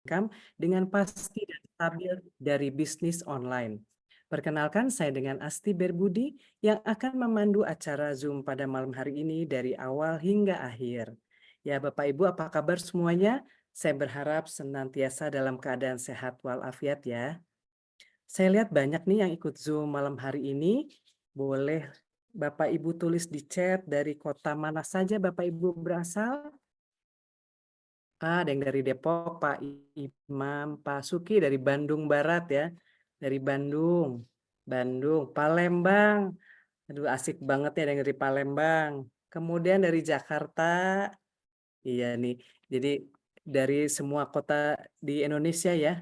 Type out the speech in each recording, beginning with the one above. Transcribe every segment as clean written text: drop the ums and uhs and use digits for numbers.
income dengan pasti dan stabil dari bisnis online. Perkenalkan, saya dengan Asti Berbudi yang akan memandu acara Zoom pada malam hari ini dari awal hingga akhir. Ya, Bapak Ibu, apa kabar semuanya? Saya berharap senantiasa dalam keadaan sehat walafiat ya. Saya lihat banyak nih yang ikut Zoom malam hari ini. Boleh Bapak Ibu tulis di chat dari kota mana saja Bapak Ibu berasal? Ada yang dari Depok, Pak Imam, Pak Suki dari Bandung Barat ya. Dari Bandung, Palembang. Aduh, asik banget ya dari Palembang. Kemudian dari Jakarta. Iya nih. Jadi dari semua kota di Indonesia ya.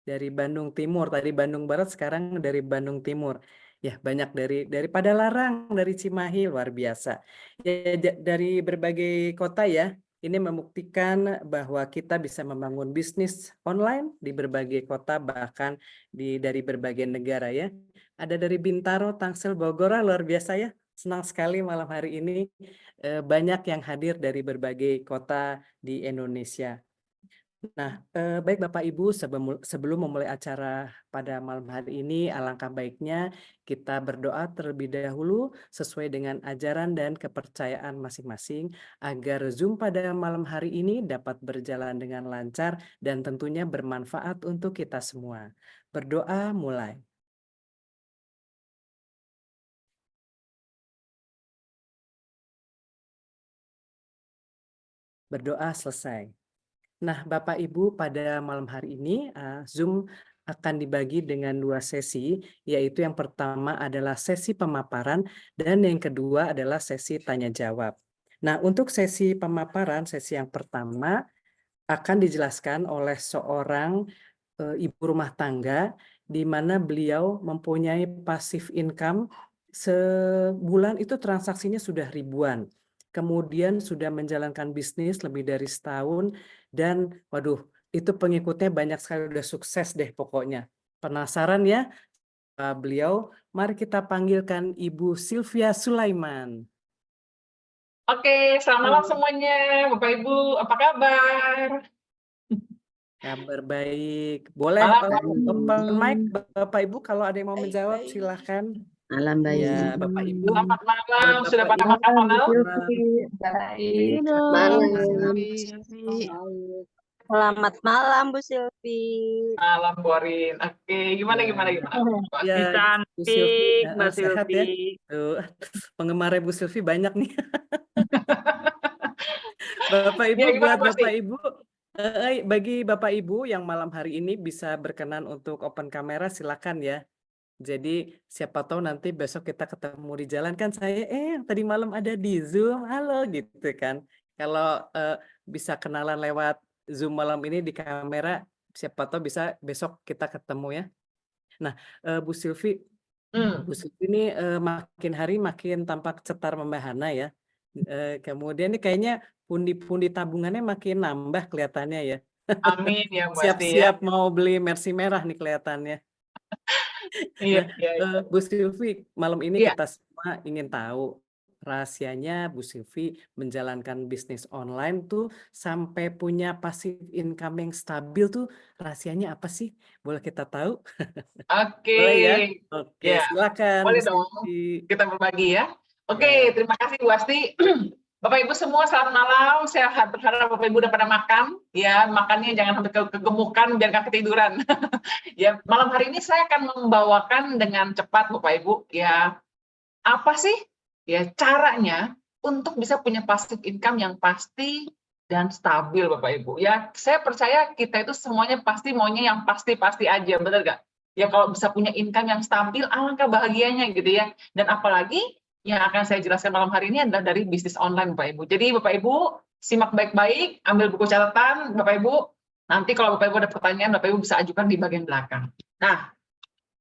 Dari Bandung Timur, tadi Bandung Barat, sekarang dari Bandung Timur. Ya, banyak dari Padalarang, dari Cimahi, luar biasa. Ya, dari berbagai kota ya, ini membuktikan bahwa kita bisa membangun bisnis online di berbagai kota, bahkan dari berbagai negara ya. Ada dari Bintaro, Tangsel, Bogor, luar biasa ya. Senang sekali malam hari ini banyak yang hadir dari berbagai kota di Indonesia. Nah, baik Bapak Ibu, sebelum memulai acara pada malam hari ini, alangkah baiknya kita berdoa terlebih dahulu sesuai dengan ajaran dan kepercayaan masing-masing agar Zoom pada malam hari ini dapat berjalan dengan lancar dan tentunya bermanfaat untuk kita semua. Berdoa mulai. Berdoa selesai. Nah, Bapak Ibu, pada malam hari ini Zoom akan dibagi dengan 2 sesi, yaitu yang pertama adalah sesi pemaparan dan yang kedua adalah sesi tanya jawab. Nah, untuk sesi pemaparan, sesi yang pertama akan dijelaskan oleh seorang ibu rumah tangga di mana beliau mempunyai passive income sebulan itu transaksinya sudah ribuan. Kemudian sudah menjalankan bisnis lebih dari setahun dan waduh, itu pengikutnya banyak sekali, udah sukses deh pokoknya. Penasaran ya beliau? Mari kita panggilkan Ibu Sylvia Sulaiman. Oke, selamat malam semuanya, Bapak Ibu, apa kabar? Kabar baik. Boleh open mic Bapak Ibu kalau ada yang mau menjawab silahkan. Malam baik. Ya, Bapak Ibu. Selamat malam, sudah pada makan malam? Baik. Malam. Selamat malam Bu Silvi. Malam, Borin. Oke, gimana? Ya, Bu Silvi, sehat ya? Tuh, penggemar Bu Silvi banyak nih. Bapak Ibu, Ya, buat Bapak Ibu, bagi Bapak Ibu yang malam hari ini bisa berkenan untuk open kamera, silakan ya. Jadi siapa tahu nanti besok kita ketemu di jalan kan saya tadi malam ada di Zoom, halo gitu kan. Kalau bisa kenalan lewat Zoom malam ini di kamera, siapa tahu bisa besok kita ketemu ya. Nah, Bu Silvi ini makin hari makin tampak cetar membahana ya. Kemudian ini kayaknya pundi-pundi tabungannya makin nambah kelihatannya ya. Amin ya, Bu Asti ya. Siap-siap mau beli Mercy merah nih kelihatannya. Iya. Bu Silvi, malam ini Iya. kita semua ingin tahu rahasianya Bu Silvi menjalankan bisnis online tuh sampai punya passive income yang stabil tuh rahasianya apa sih? Boleh kita tahu? Oke. Boleh ya? Oke, Ya, silakan boleh Bu dong. Silvi. Kita berbagi ya. Oke, Ya. terima kasih Bu Asti. Bapak Ibu semua selamat malam. Saya berharap Bapak Ibu udah pada makan. Ya, makannya jangan sampai kegemukan biar nggak ketiduran. Ya, malam hari ini saya akan membawakan dengan cepat Bapak Ibu. Ya, apa sih ya caranya untuk bisa punya passive income yang pasti dan stabil Bapak Ibu. Ya, saya percaya kita itu semuanya pasti maunya yang pasti-pasti aja, benar nggak? Ya kalau bisa punya income yang stabil, alangkah bahagianya gitu ya. Dan apalagi yang akan saya jelaskan malam hari ini adalah dari bisnis online Bapak Ibu. Jadi Bapak Ibu simak baik-baik, ambil buku catatan Bapak Ibu. Nanti kalau Bapak Ibu ada pertanyaan, Bapak Ibu bisa ajukan di bagian belakang. Nah,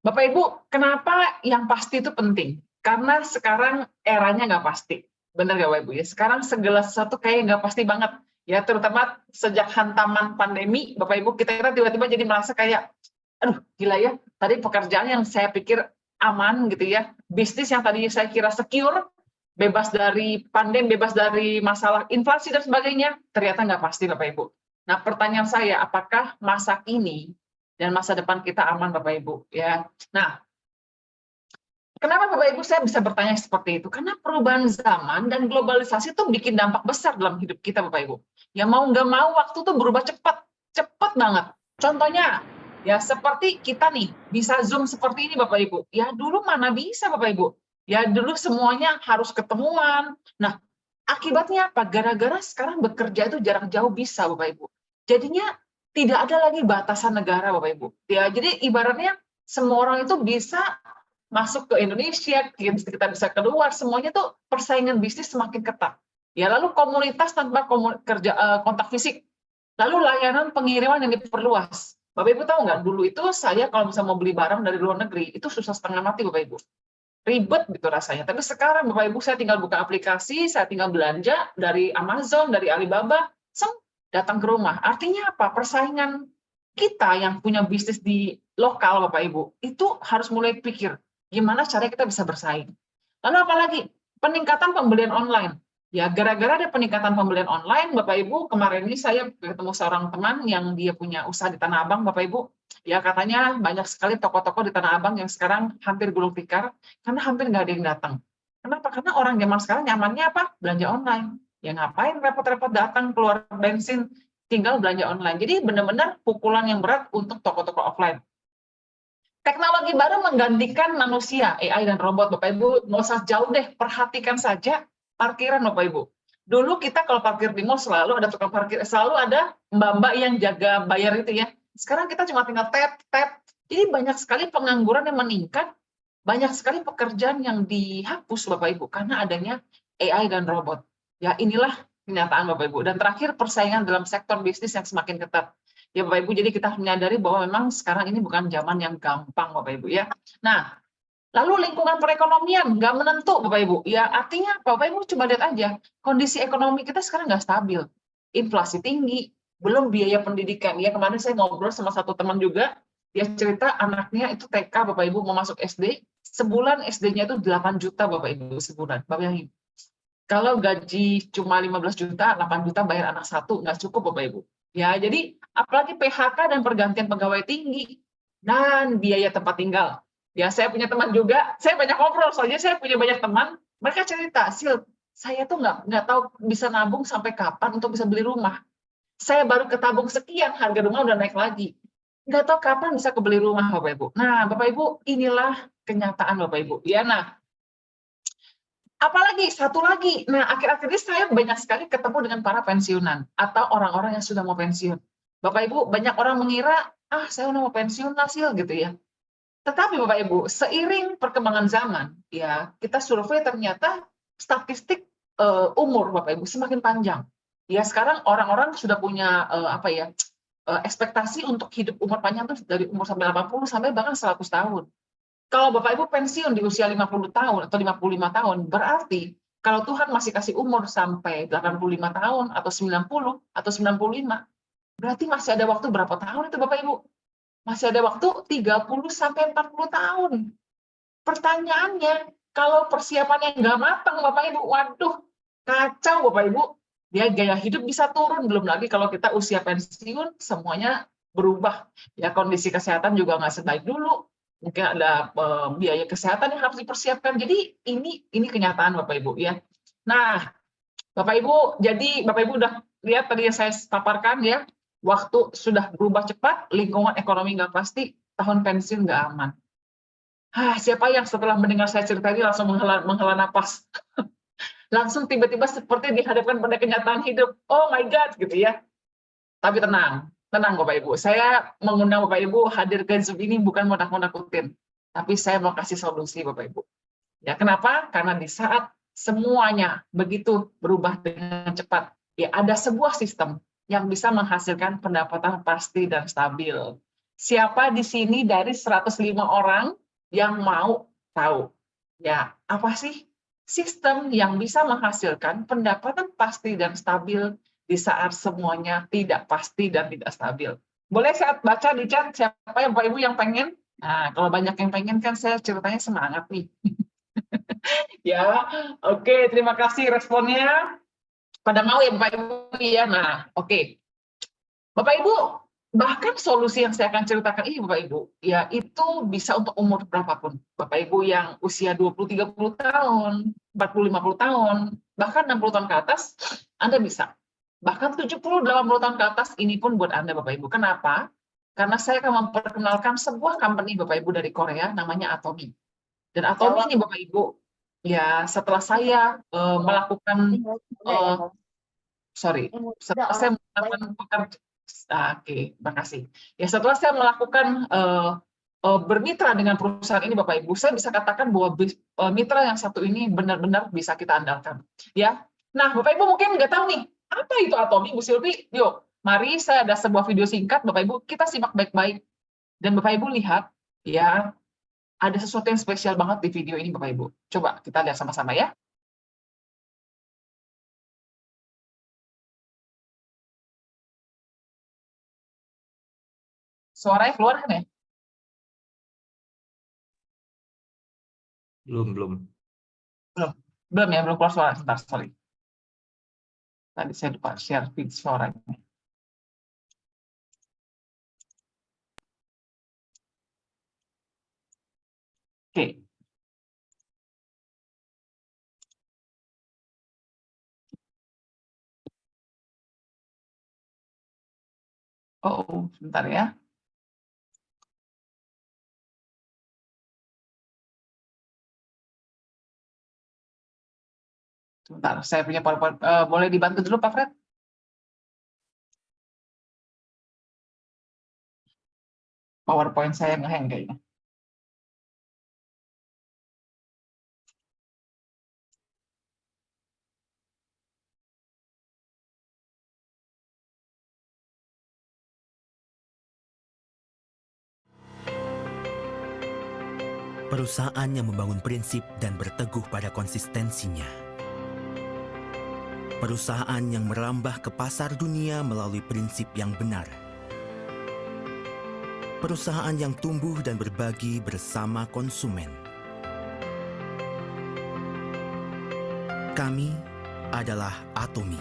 Bapak Ibu, kenapa yang pasti itu penting? Karena sekarang eranya nggak pasti. Benar nggak Bapak Ibu ya? Sekarang segala sesuatu kayak nggak pasti banget. Ya, terutama sejak hantaman pandemi, Bapak Ibu, kita tiba-tiba jadi merasa kayak, aduh gila ya, tadi pekerjaan yang saya pikir aman gitu ya, bisnis yang tadinya saya kira secure, bebas dari pandemi, bebas dari masalah inflasi dan sebagainya, ternyata nggak pasti Bapak Ibu. Nah, pertanyaan saya, apakah masa kini dan masa depan kita aman, Bapak Ibu? Ya. Nah, kenapa Bapak Ibu saya bisa bertanya seperti itu? Karena perubahan zaman dan globalisasi itu bikin dampak besar dalam hidup kita, Bapak Ibu. Ya mau nggak mau waktu tuh berubah cepat, cepat banget. Contohnya, ya seperti kita nih, bisa Zoom seperti ini Bapak Ibu. Ya dulu mana bisa Bapak Ibu. Ya dulu semuanya harus ketemuan. Nah, akibatnya apa? Gara-gara sekarang bekerja itu jarak jauh bisa Bapak Ibu. Jadinya tidak ada lagi batasan negara Bapak Ibu. Ya, jadi ibaratnya semua orang itu bisa masuk ke Indonesia, kita bisa keluar, semuanya tuh persaingan bisnis semakin ketat. Ya, lalu komunitas tanpa kontak fisik. Lalu layanan pengiriman yang diperluas. Bapak Ibu tahu nggak, dulu itu saya kalau misalnya mau beli barang dari luar negeri, itu susah setengah mati Bapak Ibu. Ribet gitu rasanya. Tapi sekarang Bapak Ibu saya tinggal buka aplikasi, saya tinggal belanja dari Amazon, dari Alibaba, datang ke rumah. Artinya apa? Persaingan kita yang punya bisnis di lokal Bapak Ibu, itu harus mulai pikir, gimana caranya kita bisa bersaing. Lalu apalagi? Peningkatan pembelian online. Ya, gara-gara ada peningkatan pembelian online, Bapak Ibu, kemarin ini saya ketemu seorang teman yang dia punya usaha di Tanah Abang, Bapak Ibu. Ya, katanya banyak sekali toko-toko di Tanah Abang yang sekarang hampir gulung tikar, karena hampir nggak ada yang datang. Kenapa? Karena orang zaman sekarang nyamannya apa? Belanja online. Ya ngapain repot-repot datang keluar bensin, tinggal belanja online. Jadi benar-benar pukulan yang berat untuk toko-toko offline. Teknologi baru menggantikan manusia, AI dan robot, Bapak Ibu, nggak usah jauh deh, perhatikan saja parkiran Bapak Ibu. Dulu kita kalau parkir di mall selalu ada tukang parkir, selalu ada mbak-mbak yang jaga bayar itu ya. Sekarang kita cuma tinggal tap. Jadi banyak sekali pengangguran yang meningkat, banyak sekali pekerjaan yang dihapus Bapak Ibu karena adanya AI dan robot. Ya inilah kenyataan Bapak Ibu. Dan terakhir persaingan dalam sektor bisnis yang semakin ketat. Ya Bapak Ibu, jadi kita menyadari bahwa memang sekarang ini bukan zaman yang gampang Bapak Ibu ya. Nah, lalu lingkungan perekonomian nggak menentu Bapak Ibu. Ya artinya Bapak Ibu coba lihat aja, kondisi ekonomi kita sekarang nggak stabil. Inflasi tinggi, belum biaya pendidikan. Ya kemarin saya ngobrol sama satu teman juga, dia cerita anaknya itu TK Bapak Ibu mau masuk SD, sebulan SD-nya itu 8 juta Bapak Ibu sebulan. Bayangin. Kalau gaji cuma 15 juta, 8 juta bayar anak satu, nggak cukup Bapak Ibu. Ya, jadi apalagi PHK dan pergantian pegawai tinggi, dan biaya tempat tinggal. Ya, saya punya teman juga, saya banyak ngobrol, soalnya saya punya banyak teman, mereka cerita, Sil, saya tuh nggak tahu bisa nabung sampai kapan untuk bisa beli rumah. Saya baru ketabung sekian, harga rumah udah naik lagi. Nggak tahu kapan bisa kebeli rumah, Bapak Ibu. Nah, Bapak Ibu, inilah kenyataan Bapak Ibu. Ya, nah, apalagi satu lagi, nah akhir-akhir ini saya banyak sekali ketemu dengan para pensiunan atau orang-orang yang sudah mau pensiun. Bapak Ibu, banyak orang mengira, saya udah mau pensiun hasil gitu ya. Tetapi Bapak Ibu, seiring perkembangan zaman, ya kita survei ternyata statistik umur Bapak Ibu semakin panjang. Ya sekarang orang-orang sudah punya ekspektasi untuk hidup umur panjang tuh dari umur sampai 80 sampai bahkan 100 tahun. Kalau Bapak Ibu pensiun di usia 50 tahun atau 55 tahun, berarti kalau Tuhan masih kasih umur sampai 85 tahun atau 90 atau 95, berarti masih ada waktu berapa tahun itu Bapak Ibu? Masih ada waktu 30 sampai 40 tahun. Pertanyaannya, kalau persiapannya nggak matang Bapak Ibu, waduh, kacau Bapak Ibu. Ya gaya hidup bisa turun, belum lagi kalau kita usia pensiun semuanya berubah. Ya kondisi kesehatan juga nggak sebaik dulu. Mungkin ada biaya kesehatan yang harus dipersiapkan. Jadi ini kenyataan Bapak Ibu ya. Nah, Bapak Ibu, jadi Bapak Ibu udah lihat tadi yang saya paparkan ya, waktu sudah berubah cepat, lingkungan ekonomi nggak pasti, tahun pensiun nggak aman. Siapa yang setelah mendengar saya cerita ini langsung menghela napas, langsung tiba-tiba seperti dihadapkan pada kenyataan hidup. Oh my God, gitu ya. Tapi tenang Bapak Ibu. Saya mengundang Bapak Ibu hadir ke Zoom ini bukan mau nakut-nakutin, tapi saya mau kasih solusi Bapak Ibu. Ya, kenapa? Karena di saat semuanya begitu berubah dengan cepat, ya ada sebuah sistem yang bisa menghasilkan pendapatan pasti dan stabil. Siapa di sini dari 105 orang yang mau tahu? Ya, apa sih sistem yang bisa menghasilkan pendapatan pasti dan stabil di saat semuanya tidak pasti dan tidak stabil? Boleh saya baca di chat siapa yang Bapak Ibu yang pengen? Nah, kalau banyak yang pengen kan saya ceritanya semangat nih. Ya, oke, terima kasih responnya. Pada mau ya Bapak Ibu ya. Nah, oke. Bapak Ibu, bahkan solusi yang saya akan ceritakan ini Bapak Ibu, ya itu bisa untuk umur berapapun. Bapak Ibu yang usia 20-30 tahun, 40-50 tahun, bahkan 60 tahun ke atas, Anda bisa. Bahkan 70-80 tahun ke atas, ini pun buat Anda Bapak Ibu. Kenapa? Karena saya akan memperkenalkan sebuah company Bapak Ibu dari Korea, namanya Atomy. Dan Atomy ini Bapak Ibu, ya setelah saya melakukan setelah saya melakukan oke, makasih. Ya setelah saya melakukan bermitra dengan perusahaan ini Bapak Ibu, saya bisa katakan bahwa mitra yang satu ini benar-benar bisa kita andalkan. Ya, nah Bapak Ibu mungkin nggak tahu nih, apa itu Atomy, Bu Silvi? Yuk, mari saya ada sebuah video singkat Bapak Ibu, kita simak baik-baik. Dan Bapak Ibu lihat, ya ada sesuatu yang spesial banget di video ini Bapak Ibu. Coba kita lihat sama-sama ya. Suaranya keluar kan ya? Belum. Belum ya, belum keluar suara. Sebentar, sorry. Tadi saya lupa share feed suaranya. Oke. Oh, sebentar ya. Sebentar, saya punya PowerPoint. Boleh dibantu dulu Pak Fred? PowerPoint saya nge-hang kayaknya. Perusahaan yang membangun prinsip dan berteguh pada konsistensinya. Perusahaan yang merambah ke pasar dunia melalui prinsip yang benar. Perusahaan yang tumbuh dan berbagi bersama konsumen. Kami adalah Atomy.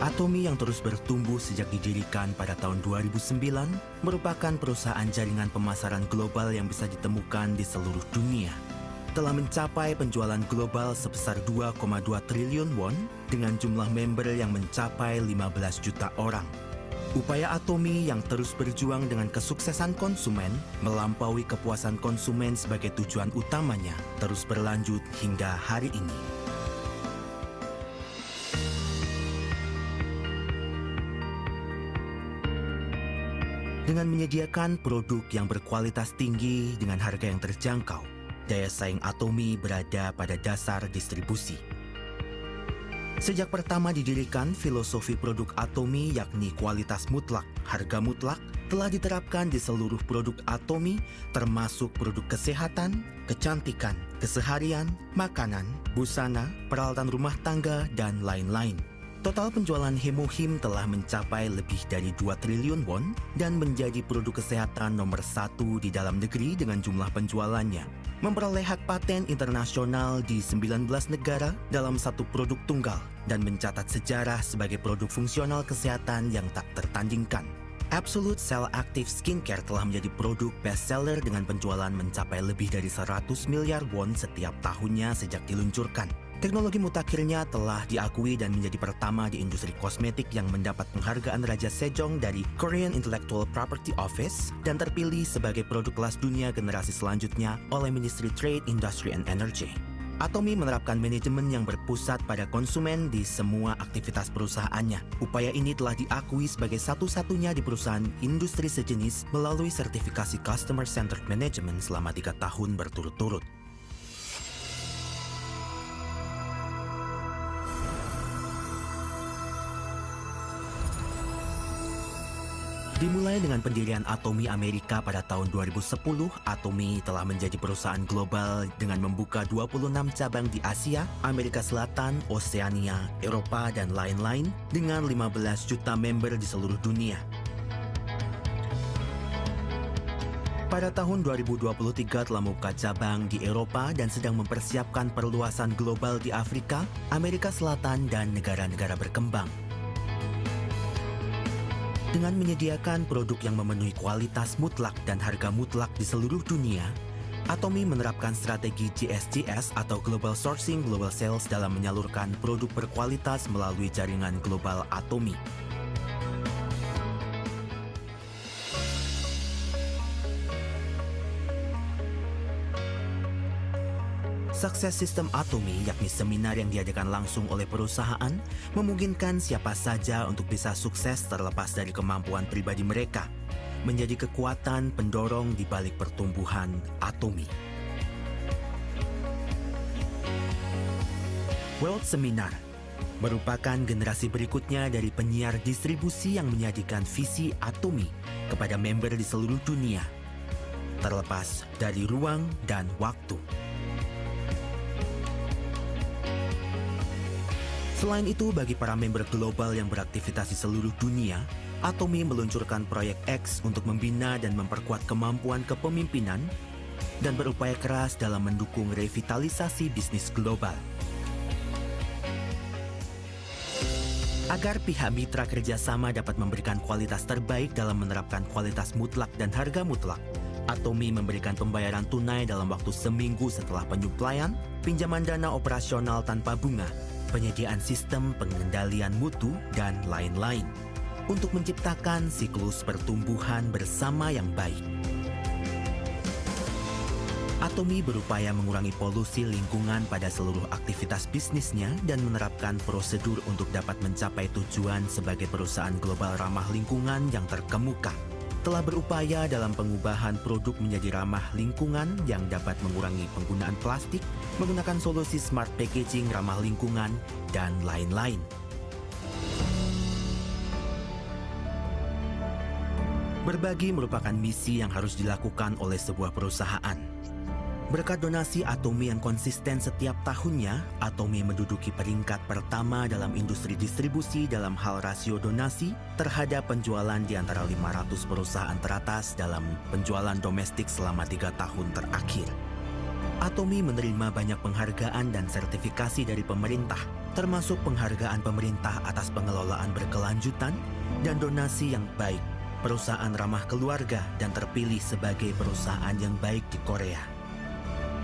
Atomy yang terus bertumbuh sejak didirikan pada tahun 2009 merupakan perusahaan jaringan pemasaran global yang bisa ditemukan di seluruh dunia. Telah mencapai penjualan global sebesar 2,2 triliun won dengan jumlah member yang mencapai 15 juta orang. Upaya Atomy yang terus berjuang dengan kesuksesan konsumen melampaui kepuasan konsumen sebagai tujuan utamanya terus berlanjut hingga hari ini. Dengan menyediakan produk yang berkualitas tinggi dengan harga yang terjangkau, daya saing Atomy berada pada dasar distribusi. Sejak pertama didirikan, filosofi produk Atomy yakni kualitas mutlak, harga mutlak, telah diterapkan di seluruh produk Atomy, termasuk produk kesehatan, kecantikan, keseharian, makanan, busana, peralatan rumah tangga, dan lain-lain. Total penjualan Hemohim telah mencapai lebih dari 2 triliun won dan menjadi produk kesehatan nomor 1 di dalam negeri dengan jumlah penjualannya. Memperoleh hak paten internasional di 19 negara dalam satu produk tunggal dan mencatat sejarah sebagai produk fungsional kesehatan yang tak tertandingkan. Absolute Cell Active Skincare telah menjadi produk bestseller dengan penjualan mencapai lebih dari 100 miliar won setiap tahunnya sejak diluncurkan. Teknologi mutakhirnya telah diakui dan menjadi pertama di industri kosmetik yang mendapat penghargaan Raja Sejong dari Korean Intellectual Property Office dan terpilih sebagai produk kelas dunia generasi selanjutnya oleh Ministry Trade, Industry and Energy. Atomy menerapkan manajemen yang berpusat pada konsumen di semua aktivitas perusahaannya. Upaya ini telah diakui sebagai satu-satunya di perusahaan industri sejenis melalui sertifikasi Customer Centered Management selama 3 tahun berturut-turut. Dimulai dengan pendirian Atomy Amerika pada tahun 2010, Atomy telah menjadi perusahaan global dengan membuka 26 cabang di Asia, Amerika Selatan, Oseania, Eropa, dan lain-lain dengan 15 juta member di seluruh dunia. Pada tahun 2023 telah membuka cabang di Eropa dan sedang mempersiapkan perluasan global di Afrika, Amerika Selatan, dan negara-negara berkembang. Dengan menyediakan produk yang memenuhi kualitas mutlak dan harga mutlak di seluruh dunia, Atomy menerapkan strategi GSGS atau Global Sourcing Global Sales dalam menyalurkan produk berkualitas melalui jaringan global Atomy. Sukses sistem Atomy, yakni seminar yang diadakan langsung oleh perusahaan, memungkinkan siapa saja untuk bisa sukses terlepas dari kemampuan pribadi mereka, menjadi kekuatan pendorong di balik pertumbuhan Atomy. World Seminar merupakan generasi berikutnya dari penyiar distribusi yang menyajikan visi Atomy kepada member di seluruh dunia, terlepas dari ruang dan waktu. Selain itu, bagi para member global yang beraktivitas di seluruh dunia, Atomy meluncurkan proyek X untuk membina dan memperkuat kemampuan kepemimpinan dan berupaya keras dalam mendukung revitalisasi bisnis global. Agar pihak mitra kerjasama dapat memberikan kualitas terbaik dalam menerapkan kualitas mutlak dan harga mutlak, Atomy memberikan pembayaran tunai dalam waktu seminggu setelah penyuplaian, pinjaman dana operasional tanpa bunga, penyediaan sistem pengendalian mutu, dan lain-lain untuk menciptakan siklus pertumbuhan bersama yang baik. Atomy berupaya mengurangi polusi lingkungan pada seluruh aktivitas bisnisnya dan menerapkan prosedur untuk dapat mencapai tujuan sebagai perusahaan global ramah lingkungan yang terkemuka. Telah berupaya dalam pengubahan produk menjadi ramah lingkungan yang dapat mengurangi penggunaan plastik, menggunakan solusi smart packaging ramah lingkungan, dan lain-lain. Berbagi merupakan misi yang harus dilakukan oleh sebuah perusahaan. Berkat donasi Atomy yang konsisten setiap tahunnya, Atomy menduduki peringkat pertama dalam industri distribusi dalam hal rasio donasi terhadap penjualan di antara 500 perusahaan teratas dalam penjualan domestik selama 3 tahun terakhir. Atomy menerima banyak penghargaan dan sertifikasi dari pemerintah, termasuk penghargaan pemerintah atas pengelolaan berkelanjutan dan donasi yang baik, perusahaan ramah keluarga, dan terpilih sebagai perusahaan yang baik di Korea.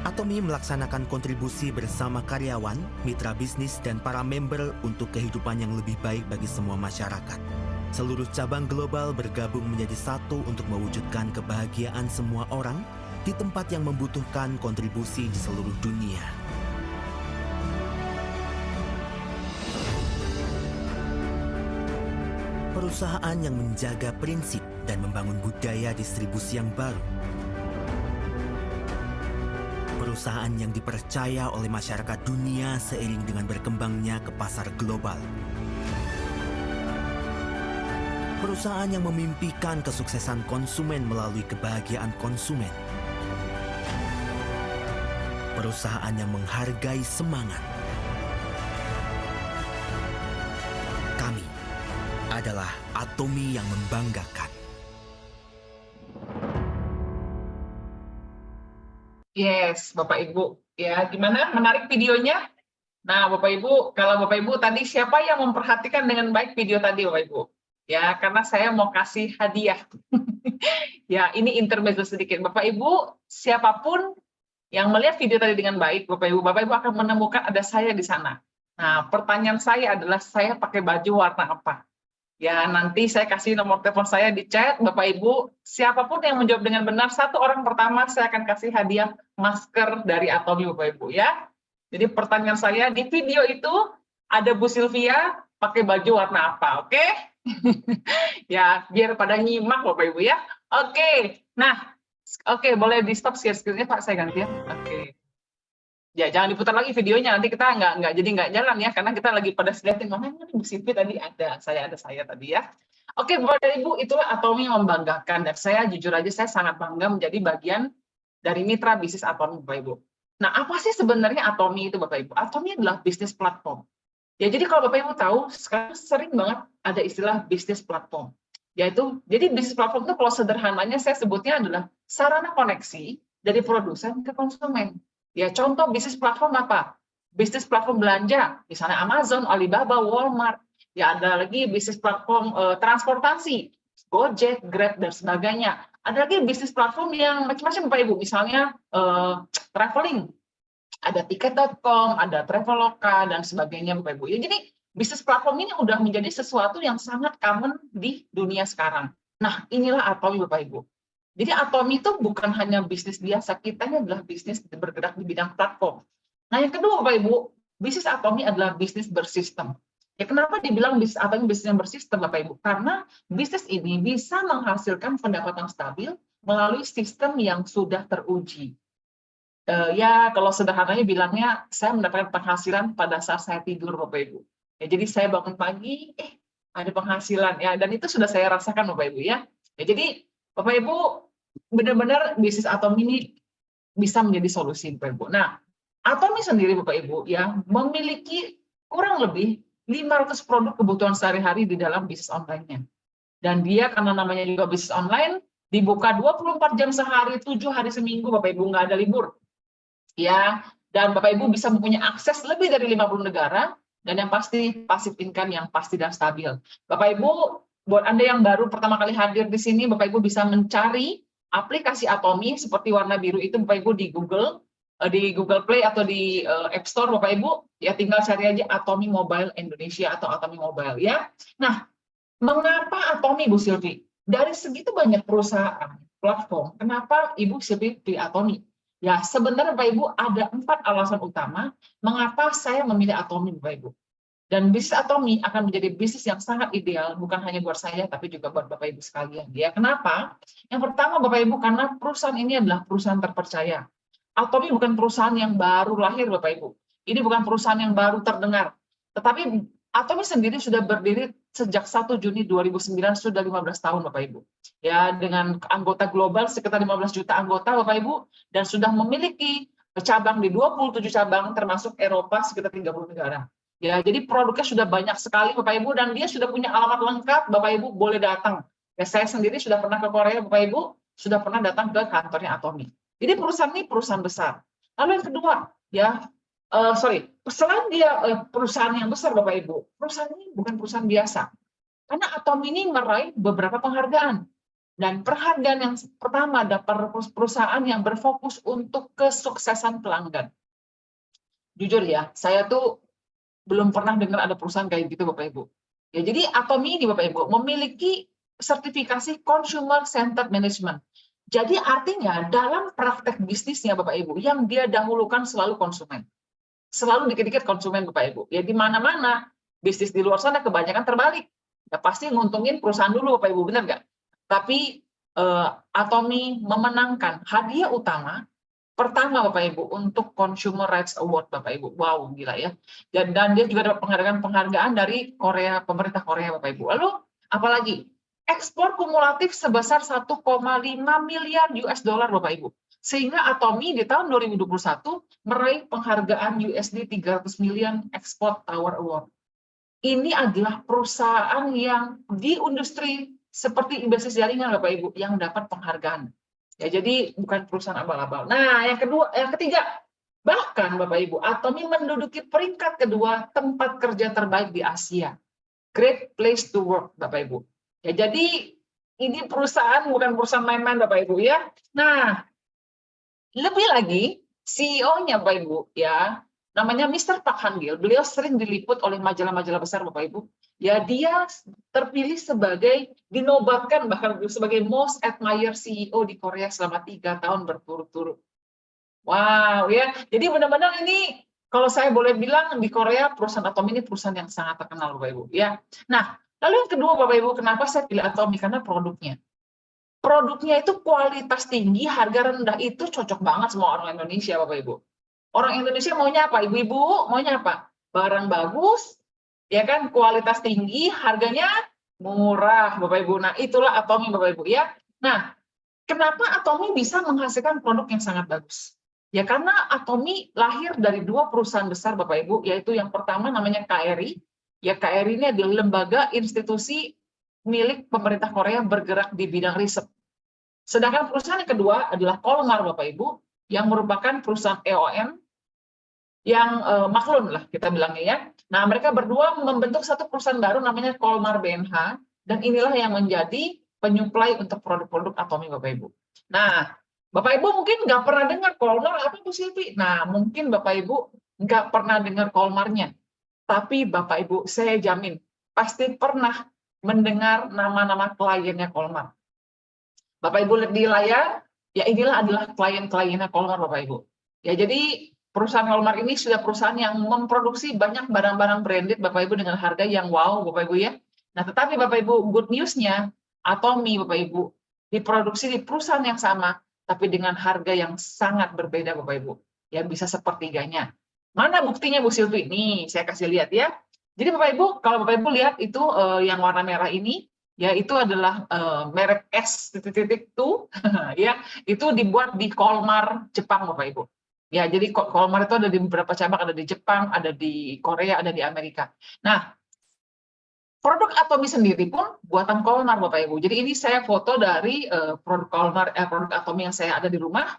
Atomy melaksanakan kontribusi bersama karyawan, mitra bisnis, dan para member untuk kehidupan yang lebih baik bagi semua masyarakat. Seluruh cabang global bergabung menjadi satu untuk mewujudkan kebahagiaan semua orang di tempat yang membutuhkan kontribusi di seluruh dunia. Perusahaan yang menjaga prinsip dan membangun budaya distribusi yang baru. Perusahaan yang dipercaya oleh masyarakat dunia seiring dengan berkembangnya ke pasar global. Perusahaan yang memimpikan kesuksesan konsumen melalui kebahagiaan konsumen. Perusahaan yang menghargai semangat. Kami adalah Atomy yang membanggakan. Yes, Bapak Ibu. Ya, gimana? Menarik videonya? Nah, Bapak Ibu, kalau Bapak Ibu tadi siapa yang memperhatikan dengan baik video tadi, Bapak Ibu? Ya, karena saya mau kasih hadiah. Ya, ini intermezzo sedikit. Bapak Ibu, siapapun yang melihat video tadi dengan baik, Bapak Ibu akan menemukan ada saya di sana. Nah, pertanyaan saya adalah saya pakai baju warna apa? Ya, nanti saya kasih nomor telepon saya di chat, Bapak Ibu. Siapapun yang menjawab dengan benar, satu orang pertama saya akan kasih hadiah masker dari Atomy, Bapak Ibu ya. Jadi pertanyaan saya di video itu ada Bu Sylvia pakai baju warna apa, oke? Ya, biar pada nyimak Bapak Ibu ya. Oke. Nah, oke, boleh di stop share-nya Pak, saya ganti ya. Oke. Ya, jangan diputar lagi videonya, nanti kita nggak jalan ya, karena kita lagi pada lihatin mana nih Bu Sylvia tadi ada saya tadi ya. Oke, Bapak dan Ibu, itulah Atomy yang membanggakan, dan saya jujur aja saya sangat bangga menjadi bagian dari mitra bisnis Atomy, Bapak Ibu. Nah, apa sih sebenarnya Atomy itu, Bapak Ibu? Atomy adalah bisnis platform. Ya, jadi kalau Bapak Ibu tahu, sekarang sering banget ada istilah bisnis platform. Yaitu, jadi bisnis platform itu kalau sederhananya saya sebutnya adalah sarana koneksi dari produsen ke konsumen. Ya, contoh bisnis platform apa? Bisnis platform belanja, misalnya Amazon, Alibaba, Walmart. Ya, ada lagi bisnis platform transportasi, Gojek, Grab, dan sebagainya. Ada lagi bisnis platform yang macam-macam Bapak Ibu, misalnya traveling, ada tiket.com, ada Traveloka, dan sebagainya Bapak Ibu. Ya, jadi bisnis platform ini udah menjadi sesuatu yang sangat common di dunia sekarang. Nah, inilah Atomi Bapak Ibu. Jadi Atomi itu bukan hanya bisnis biasa, kita ini adalah bisnis bergerak di bidang platform. Nah, yang kedua Bapak Ibu, bisnis Atomi adalah bisnis bersistem. Ya, kenapa dibilang bisnis Atomi bisnis yang bersistem Bapak Ibu? Karena bisnis ini bisa menghasilkan pendapatan stabil melalui sistem yang sudah teruji. Ya, kalau sederhananya bilangnya, saya mendapatkan penghasilan pada saat saya tidur Bapak Ibu. Ya, jadi saya bangun pagi, ada penghasilan ya, dan itu sudah saya rasakan Bapak Ibu ya. Ya, jadi Bapak Ibu benar-benar bisnis Atomi ini bisa menjadi solusi Bapak Ibu. Nah, Atomi sendiri Bapak Ibu ya memiliki kurang lebih 500 produk kebutuhan sehari-hari di dalam bisnis online-nya. Dan dia karena namanya juga bisnis online, dibuka 24 jam sehari, 7 hari seminggu Bapak Ibu, nggak ada libur. Ya, dan Bapak Ibu bisa mempunyai akses lebih dari 50 negara, dan yang pasti passive income yang pasti dan stabil. Bapak Ibu, buat Anda yang baru pertama kali hadir di sini, Bapak Ibu bisa mencari aplikasi Atomi seperti warna biru itu Bapak Ibu di Google Play atau di App Store Bapak Ibu, ya tinggal cari aja Atomi Mobile Indonesia atau Atomi Mobile ya. Nah, mengapa Atomi Bu Silvi? Dari segitu banyak perusahaan, platform, kenapa Ibu Silvi pilih Atomi? Ya, sebenarnya Bapak Ibu ada 4 alasan utama mengapa saya memilih Atomi Bapak Ibu. Dan bisnis Atomi akan menjadi bisnis yang sangat ideal, bukan hanya buat saya, tapi juga buat Bapak Ibu sekalian. Ya, kenapa? Yang pertama Bapak Ibu, karena perusahaan ini adalah perusahaan terpercaya. Atomi bukan perusahaan yang baru lahir Bapak Ibu. Ini bukan perusahaan yang baru terdengar. Tetapi Atomi sendiri sudah berdiri sejak 1 Juni 2009, sudah 15 tahun Bapak Ibu. Ya, dengan anggota global sekitar 15 juta anggota Bapak Ibu, dan sudah memiliki cabang di 27 cabang termasuk Eropa sekitar 30 negara. Ya, jadi produknya sudah banyak sekali Bapak Ibu, dan dia sudah punya alamat lengkap Bapak Ibu boleh datang. Ya, saya sendiri sudah pernah ke Korea Bapak Ibu, sudah pernah datang ke kantornya Atomi. Jadi perusahaan ini perusahaan besar. Lalu yang kedua, ya, selain dia perusahaan yang besar Bapak Ibu, perusahaan ini bukan perusahaan biasa. Karena Atomi ini meraih beberapa penghargaan. Dan penghargaan yang pertama dapat perusahaan yang berfokus untuk kesuksesan pelanggan. Jujur ya, saya tuh belum pernah dengar ada perusahaan kayak gitu Bapak Ibu. Ya, jadi Atomi ini Bapak Ibu memiliki sertifikasi Consumer Centered Management. Jadi artinya dalam praktek bisnisnya Bapak Ibu, yang dia dahulukan selalu konsumen. Selalu dikit-dikit konsumen Bapak Ibu. Ya, di mana-mana bisnis di luar sana kebanyakan terbalik. Ya, pasti nguntungin perusahaan dulu Bapak Ibu, benar nggak? Tapi Atomi memenangkan hadiah utama pertama Bapak Ibu untuk Consumer Rights Award Bapak Ibu. Wow, gila ya. Dan dia juga dapat penghargaan dari Korea, pemerintah Korea Bapak Ibu. Lalu apalagi? Ekspor kumulatif sebesar 1,5 miliar US dollar Bapak Ibu. Sehingga Atomi di tahun 2021 meraih penghargaan USD 300 million Export Tower Award. Ini adalah perusahaan yang di industri seperti bisnis jaringan Bapak Ibu yang dapat penghargaan. Ya, jadi bukan perusahaan abal-abal. Nah, yang ketiga, bahkan Bapak Ibu, Atomi menduduki peringkat kedua tempat kerja terbaik di Asia. Great place to work Bapak Ibu. Ya, jadi ini perusahaan bukan perusahaan main-main Bapak Ibu ya. Nah, lebih lagi CEO-nya Bapak Ibu ya, namanya Mr. Park Han-gil. Beliau sering diliput oleh majalah-majalah besar Bapak Ibu. Ya, dia terpilih dinobatkan bahkan sebagai most admired CEO di Korea selama 3 tahun berturut-turut. Wow ya. Jadi benar-benar ini kalau saya boleh bilang di Korea perusahaan Atomi ini perusahaan yang sangat terkenal Bapak Ibu ya. Nah, lalu yang kedua Bapak Ibu, kenapa saya pilih Atomi? Karena produknya. Produknya itu kualitas tinggi, harga rendah, itu cocok banget sama orang Indonesia Bapak Ibu. Orang Indonesia maunya apa? Ibu-ibu maunya apa? Barang bagus, ya kan, kualitas tinggi, harganya murah Bapak Ibu. Nah, itulah Atomi Bapak Ibu ya. Nah, kenapa Atomi bisa menghasilkan produk yang sangat bagus? Ya, karena Atomi lahir dari 2 perusahaan besar Bapak Ibu, yaitu yang pertama namanya KRI. Ya, KRI ini adalah lembaga institusi milik pemerintah Korea bergerak di bidang riset. Sedangkan perusahaan yang kedua adalah Kolmar, Bapak Ibu, yang merupakan perusahaan EOM yang maklun lah kita bilangnya ya. Nah, mereka berdua membentuk satu perusahaan baru namanya Kolmar BNH, dan inilah yang menjadi penyuplai untuk produk-produk Atomi, Bapak Ibu. Nah, Bapak Ibu mungkin nggak pernah dengar Kolmar apa Bu Silvi? Nah, mungkin Bapak Ibu nggak pernah dengar Kolmarnya, tapi Bapak Ibu saya jamin pasti pernah mendengar nama-nama kliennya Kolmar. Bapak Ibu lihat di layar, ya inilah adalah klien-kliennya Kolmar, Bapak Ibu. Ya, jadi perusahaan Kolmar ini sudah perusahaan yang memproduksi banyak barang-barang branded, Bapak Ibu, dengan harga yang wow, Bapak Ibu ya. Nah, tetapi Bapak Ibu, good news-nya, Atomi, Bapak Ibu, diproduksi di perusahaan yang sama, tapi dengan harga yang sangat berbeda, Bapak Ibu. Ya, bisa sepertiganya. Mana buktinya, Bu Silvi? Nih, saya kasih lihat ya. Jadi Bapak Ibu, kalau Bapak Ibu lihat itu yang warna merah ini, ya itu adalah merek S.2 ya, itu dibuat di Kolmar, Jepang, Bapak Ibu. Ya, jadi Kolmar itu ada di beberapa cabang, ada di Jepang, ada di Korea, ada di Amerika. Nah, produk Atomi sendiri pun buatan Kolmar, Bapak Ibu. Jadi ini saya foto dari produk Kolmar, produk Atomi yang saya ada di rumah,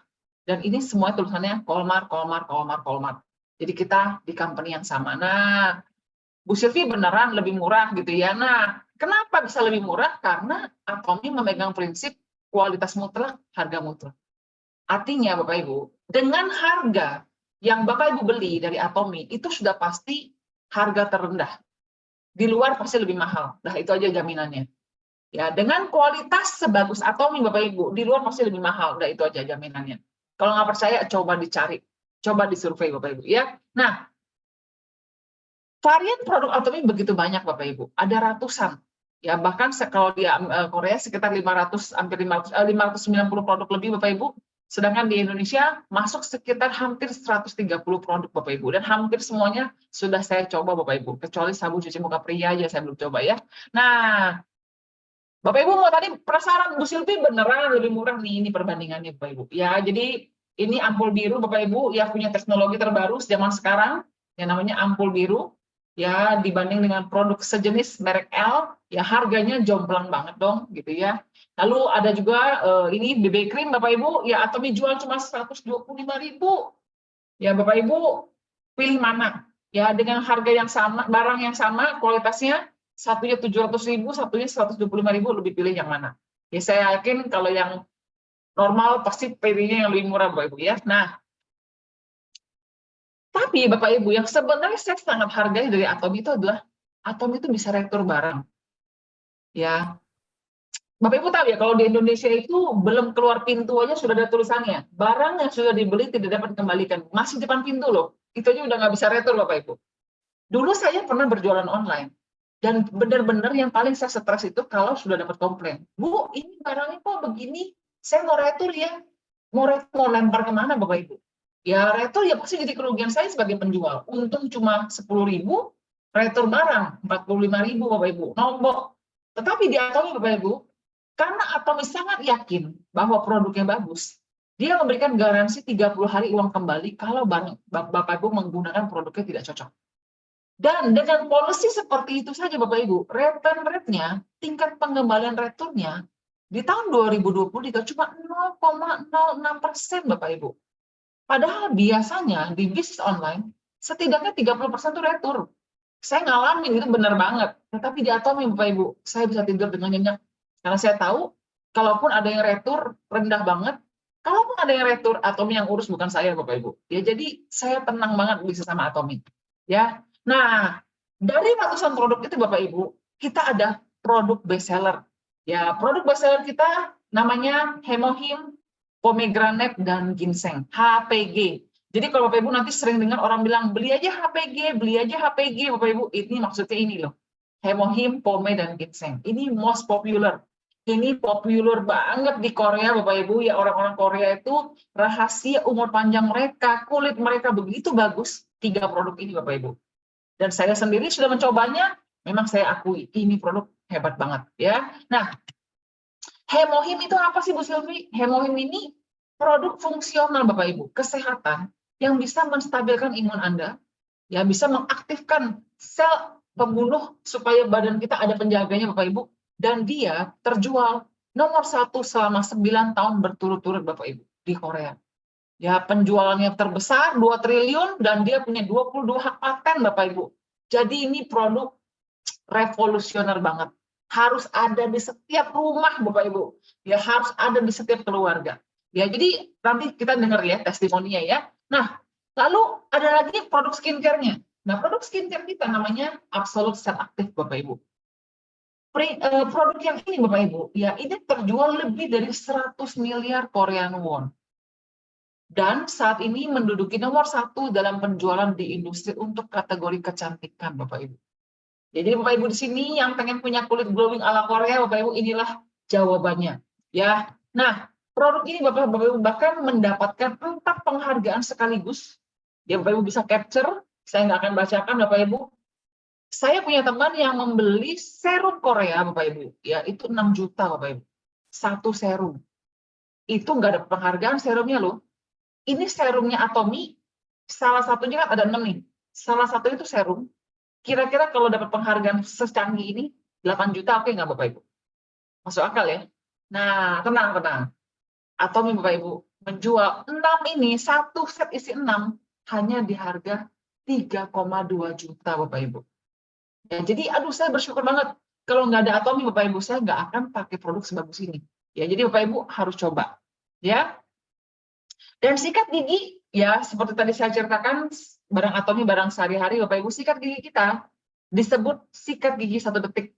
dan ini semua tulisannya Kolmar, Kolmar, Kolmar, Kolmar. Jadi kita di company yang sama. Nah, Bu Silvi beneran lebih murah gitu ya. Nah, kenapa bisa lebih murah? Karena Atomi memegang prinsip kualitas mutlak, harga mutlak. Artinya Bapak Ibu, dengan harga yang Bapak Ibu beli dari Atomi, itu sudah pasti harga terendah. Di luar pasti lebih mahal. Nah, itu aja jaminannya. Ya, dengan kualitas sebagus Atomi Bapak Ibu, di luar pasti lebih mahal. Nah, itu aja jaminannya. Kalau nggak percaya, coba dicari. Coba disurvei Bapak Ibu ya. Nah, varian produk Atomi begitu banyak Bapak Ibu, ada ratusan. Ya, bahkan kalau di Korea sekitar 590 produk lebih Bapak Ibu. Sedangkan di Indonesia masuk sekitar hampir 130 produk Bapak Ibu, dan hampir semuanya sudah saya coba Bapak Ibu, kecuali sabun cuci muka pria aja saya belum coba ya. Nah, Bapak Ibu mau tadi penasaran, Bu Silvi beneran lebih murah nih, ini perbandingannya Bapak Ibu. Ya, jadi ini ampul biru Bapak Ibu ya, punya teknologi terbaru zaman sekarang yang namanya ampul biru. Ya, dibanding dengan produk sejenis merek L, ya harganya jomplang banget dong gitu ya. Lalu ada juga ini BB cream Bapak Ibu, ya Atomi jual cuma 125.000. Ya Bapak Ibu pilih mana? Ya dengan harga yang sama, barang yang sama, kualitasnya satunya 700.000, satunya 125.000, lebih pilih yang mana? Ya saya yakin kalau yang normal pasti pilihnya yang lebih murah Bapak Ibu ya. Nah, tapi Bapak Ibu yang sebenarnya saya sangat hargai dari Atomi itu adalah Atomi itu bisa retur barang. Ya, Bapak Ibu tahu ya, kalau di Indonesia itu belum keluar pintu aja sudah ada tulisannya, barang yang sudah dibeli tidak dapat dikembalikan, masih depan pintu loh, itu aja udah nggak bisa retur Bapak Ibu. Dulu saya pernah berjualan online, dan benar-benar yang paling saya stres itu kalau sudah dapat komplain, Bu, ini barangnya kok begini, saya mau retur ya, mau lempar kemana Bapak Ibu? Ya retur ya pasti jadi kerugian saya sebagai penjual, untung cuma 10.000, retur barang 45.000 Bapak Ibu, nombok. Tetapi di Atomi Bapak Ibu, karena Atomi sangat yakin bahwa produknya bagus, dia memberikan garansi 30 hari uang kembali kalau Bapak Ibu menggunakan produknya tidak cocok. Dan dengan policy seperti itu saja Bapak Ibu, return rate-nya, tingkat pengembalian returnya di tahun 2023 cuma 0,06% Bapak Ibu. Padahal biasanya di bisnis online, setidaknya 30% itu retur. Saya ngalamin, itu benar banget. Tetapi di Atomi Bapak Ibu, saya bisa tidur dengan nyenyak. Karena saya tahu, kalaupun ada yang retur, rendah banget. Kalaupun ada yang retur, Atomi yang urus, bukan saya Bapak Ibu. Ya, jadi saya tenang banget bisa sama Atomi. Ya, nah dari ratusan produk itu Bapak Ibu, kita ada produk best seller. Ya, produk best seller kita namanya Hemohim, Pomegranate, dan Ginseng, HPG. Jadi kalau Bapak Ibu nanti sering dengar orang bilang, beli aja HPG, Bapak Ibu, ini maksudnya ini loh. Hemohim, Pome, dan Ginseng. Ini most popular. Ini populer banget di Korea Bapak Ibu. Ya, orang-orang Korea itu rahasia umur panjang mereka, kulit mereka begitu bagus. 3 produk ini Bapak Ibu. Dan saya sendiri sudah mencobanya, memang saya akui, ini produk hebat banget. Ya. Nah, Hemohim itu apa sih Bu Silvi? Hemohim ini produk fungsional Bapak Ibu, kesehatan yang bisa menstabilkan imun Anda, ya bisa mengaktifkan sel pembunuh supaya badan kita ada penjaganya Bapak Ibu, dan dia terjual nomor 1 selama 9 tahun berturut-turut Bapak Ibu di Korea. Ya, penjualannya terbesar 2 triliun dan dia punya 22 hak paten Bapak Ibu. Jadi ini produk revolusioner banget. Harus ada di setiap rumah Bapak Ibu. Ya, harus ada di setiap keluarga. Ya, jadi nanti kita dengar ya testimoninya ya. Nah, lalu ada lagi produk skincare-nya. Nah, produk skincare kita namanya Absolute Cell Active Bapak Ibu. Produk yang ini Bapak Ibu, ya ini terjual lebih dari 100 miliar Korean won. Dan saat ini menduduki nomor 1 dalam penjualan di industri untuk kategori kecantikan Bapak Ibu. Jadi Bapak Ibu di sini yang pengen punya kulit glowing ala Korea, Bapak Ibu inilah jawabannya. Ya, nah produk ini Bapak Ibu bahkan mendapatkan 4 penghargaan sekaligus. Ya Bapak Ibu bisa capture, saya nggak akan bacakan Bapak Ibu. Saya punya teman yang membeli serum Korea Bapak Ibu, ya itu 6 juta Bapak Ibu. 1 serum. Itu nggak ada penghargaan serumnya loh. Ini serumnya Atomy, salah satunya kan ada 6 nih. Salah satu itu serum. Kira-kira kalau dapat penghargaan secanggih ini 8 juta oke nggak Bapak Ibu? Masuk akal ya? Nah, tenang. Atomy Bapak Ibu menjual 6 ini, 1 set isi 6 hanya di harga 3,2 juta Bapak Ibu. Ya, jadi aduh saya bersyukur banget kalau nggak ada Atomy Bapak Ibu saya nggak akan pakai produk sebagus ini. Ya, jadi Bapak Ibu harus coba. Ya. Dan sikat gigi ya seperti tadi saya ceritakan barang Atomy barang sehari-hari Bapak Ibu sikat gigi kita disebut sikat gigi 1 detik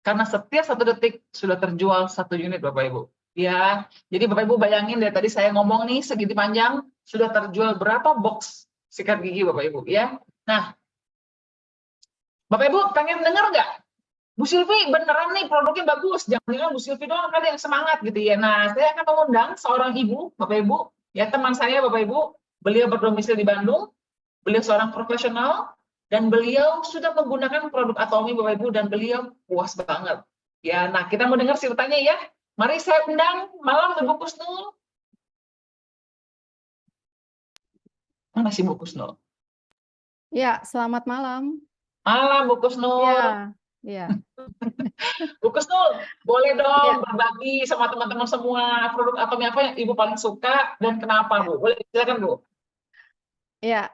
karena setiap 1 detik sudah terjual 1 unit Bapak Ibu. Ya, jadi Bapak Ibu bayangin dari tadi saya ngomong nih segini panjang sudah terjual berapa box sikat gigi Bapak Ibu ya. Nah, Bapak Ibu pengen dengar nggak? Bu Silvi beneran nih produknya bagus, jangan-jangan Bu Silvi doang kan yang semangat gitu ya. Nah, saya akan mengundang seorang ibu, Bapak Ibu, ya teman saya Bapak Ibu, beliau berdomisili di Bandung, beliau seorang profesional, dan beliau sudah menggunakan produk Atomy Bapak Ibu, dan beliau puas banget. Ya, nah kita mau dengar ceritanya ya. Mari saya undang malam Ibu Kusnul. Mana sih Bu Kusnul? Ya, selamat malam. Malam Bu Kusnul. Ya. Bu Kusnul, boleh Ya. dong berbagi sama teman-teman semua produk Atomy apa yang Ibu paling suka dan kenapa Bu? Boleh silakan Bu. Ya,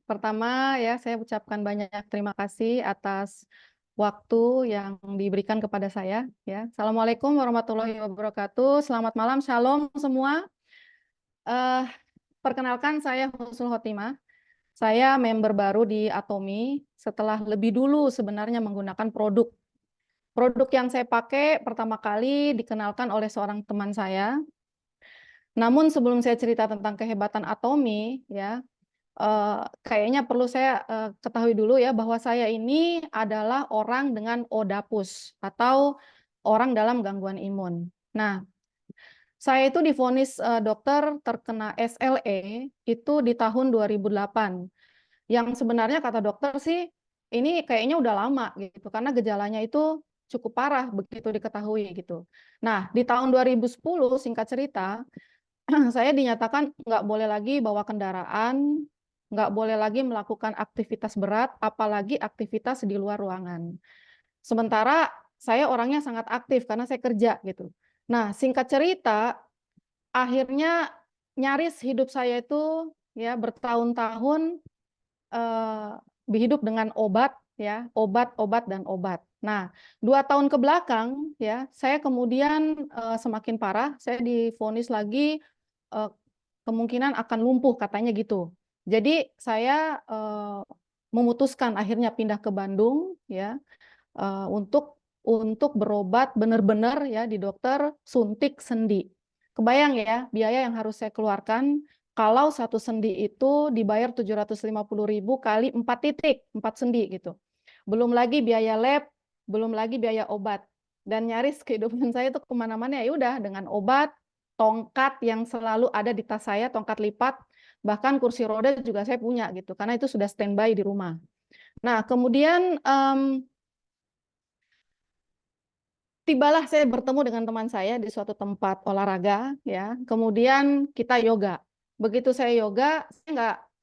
pertama ya saya ucapkan banyak terima kasih atas waktu yang diberikan kepada saya. Ya, Assalamualaikum warahmatullahi wabarakatuh. Selamat malam, shalom semua. Perkenalkan saya Husnul Khotimah. Saya member baru di Atomy setelah lebih dulu sebenarnya menggunakan produk. Produk yang saya pakai pertama kali dikenalkan oleh seorang teman saya. Namun sebelum saya cerita tentang kehebatan Atomy, ya, kayaknya perlu saya ketahui dulu ya bahwa saya ini adalah orang dengan ODAPUS atau orang dalam gangguan imun. Nah, saya itu divonis dokter terkena SLE itu di tahun 2008. Yang sebenarnya kata dokter sih ini kayaknya udah lama gitu karena gejalanya itu cukup parah begitu diketahui gitu. Nah, di tahun 2010 singkat cerita saya dinyatakan nggak boleh lagi bawa kendaraan, nggak boleh lagi melakukan aktivitas berat, apalagi aktivitas di luar ruangan. Sementara saya orangnya sangat aktif karena saya kerja gitu. Nah, singkat cerita, akhirnya nyaris hidup saya itu ya bertahun-tahun hidup dengan obat ya, obat. Nah, 2 tahun ke belakang ya, saya kemudian semakin parah, saya divonis lagi kemungkinan akan lumpuh katanya gitu. Jadi saya memutuskan akhirnya pindah ke Bandung ya untuk berobat benar-benar ya di dokter suntik sendi. Kebayang ya biaya yang harus saya keluarkan kalau 1 sendi itu dibayar 750.000 kali 4 titik, 4 sendi gitu. Belum lagi biaya lab, belum lagi biaya obat. Dan nyaris kehidupan saya itu kemana-mana ya udah dengan obat, tongkat yang selalu ada di tas saya, tongkat lipat, bahkan kursi roda juga saya punya gitu, karena itu sudah standby di rumah. Nah, kemudian tibalah saya bertemu dengan teman saya di suatu tempat olahraga, ya. Kemudian kita yoga. Begitu saya yoga,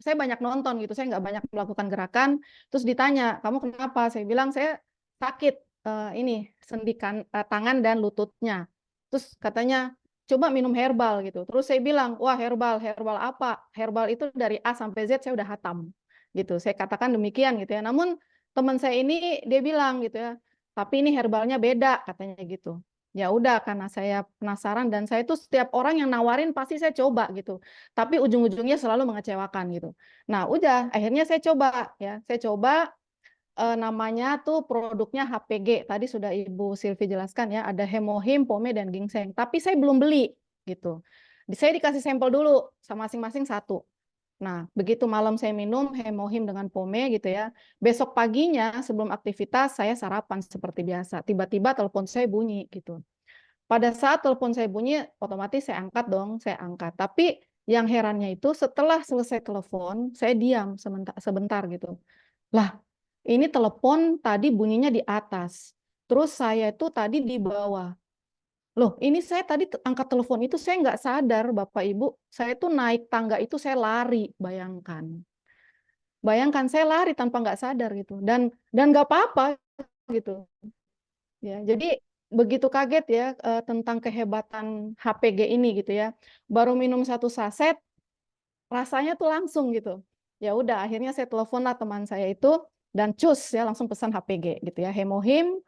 saya banyak nonton gitu, saya nggak banyak melakukan gerakan. Terus ditanya, kamu kenapa? Saya bilang saya sakit, ini sendikan tangan dan lututnya. Terus katanya coba minum herbal gitu. Terus saya bilang, wah herbal apa? Herbal itu dari A sampai Z saya udah hatam gitu. Saya katakan demikian gitu ya. Namun teman saya ini dia bilang gitu ya, tapi ini herbalnya beda katanya gitu. Ya udah, karena saya penasaran dan saya tuh setiap orang yang nawarin pasti saya coba gitu. Tapi ujung-ujungnya selalu mengecewakan gitu. Nah, udah akhirnya saya coba ya. Saya coba namanya tuh produknya HPG. Tadi sudah Ibu Silvi jelaskan ya, ada Hemohim, Pome dan Ginseng. Tapi saya belum beli gitu. Saya dikasih sampel dulu sama masing-masing satu. Nah, begitu malam saya minum Hemohim dengan Pome gitu ya. Besok paginya sebelum aktivitas saya sarapan seperti biasa. Tiba-tiba telepon saya bunyi gitu. Pada saat telepon saya bunyi, otomatis saya angkat dong, saya angkat. Tapi yang herannya itu setelah selesai telepon, saya diam sebentar gitu. Lah, ini telepon tadi bunyinya di atas. Terus saya itu tadi di bawah. Loh, ini saya tadi angkat telepon itu saya nggak sadar, Bapak Ibu. Saya tuh naik tangga itu saya lari, bayangkan. Bayangkan saya lari tanpa nggak sadar gitu. Dan nggak apa-apa gitu. Ya, jadi begitu kaget ya tentang kehebatan HPG ini gitu ya. Baru minum satu saset, rasanya tuh langsung gitu. Ya udah, akhirnya saya telepon lah teman saya itu dan cus ya langsung pesan HPG gitu ya, Hemohim,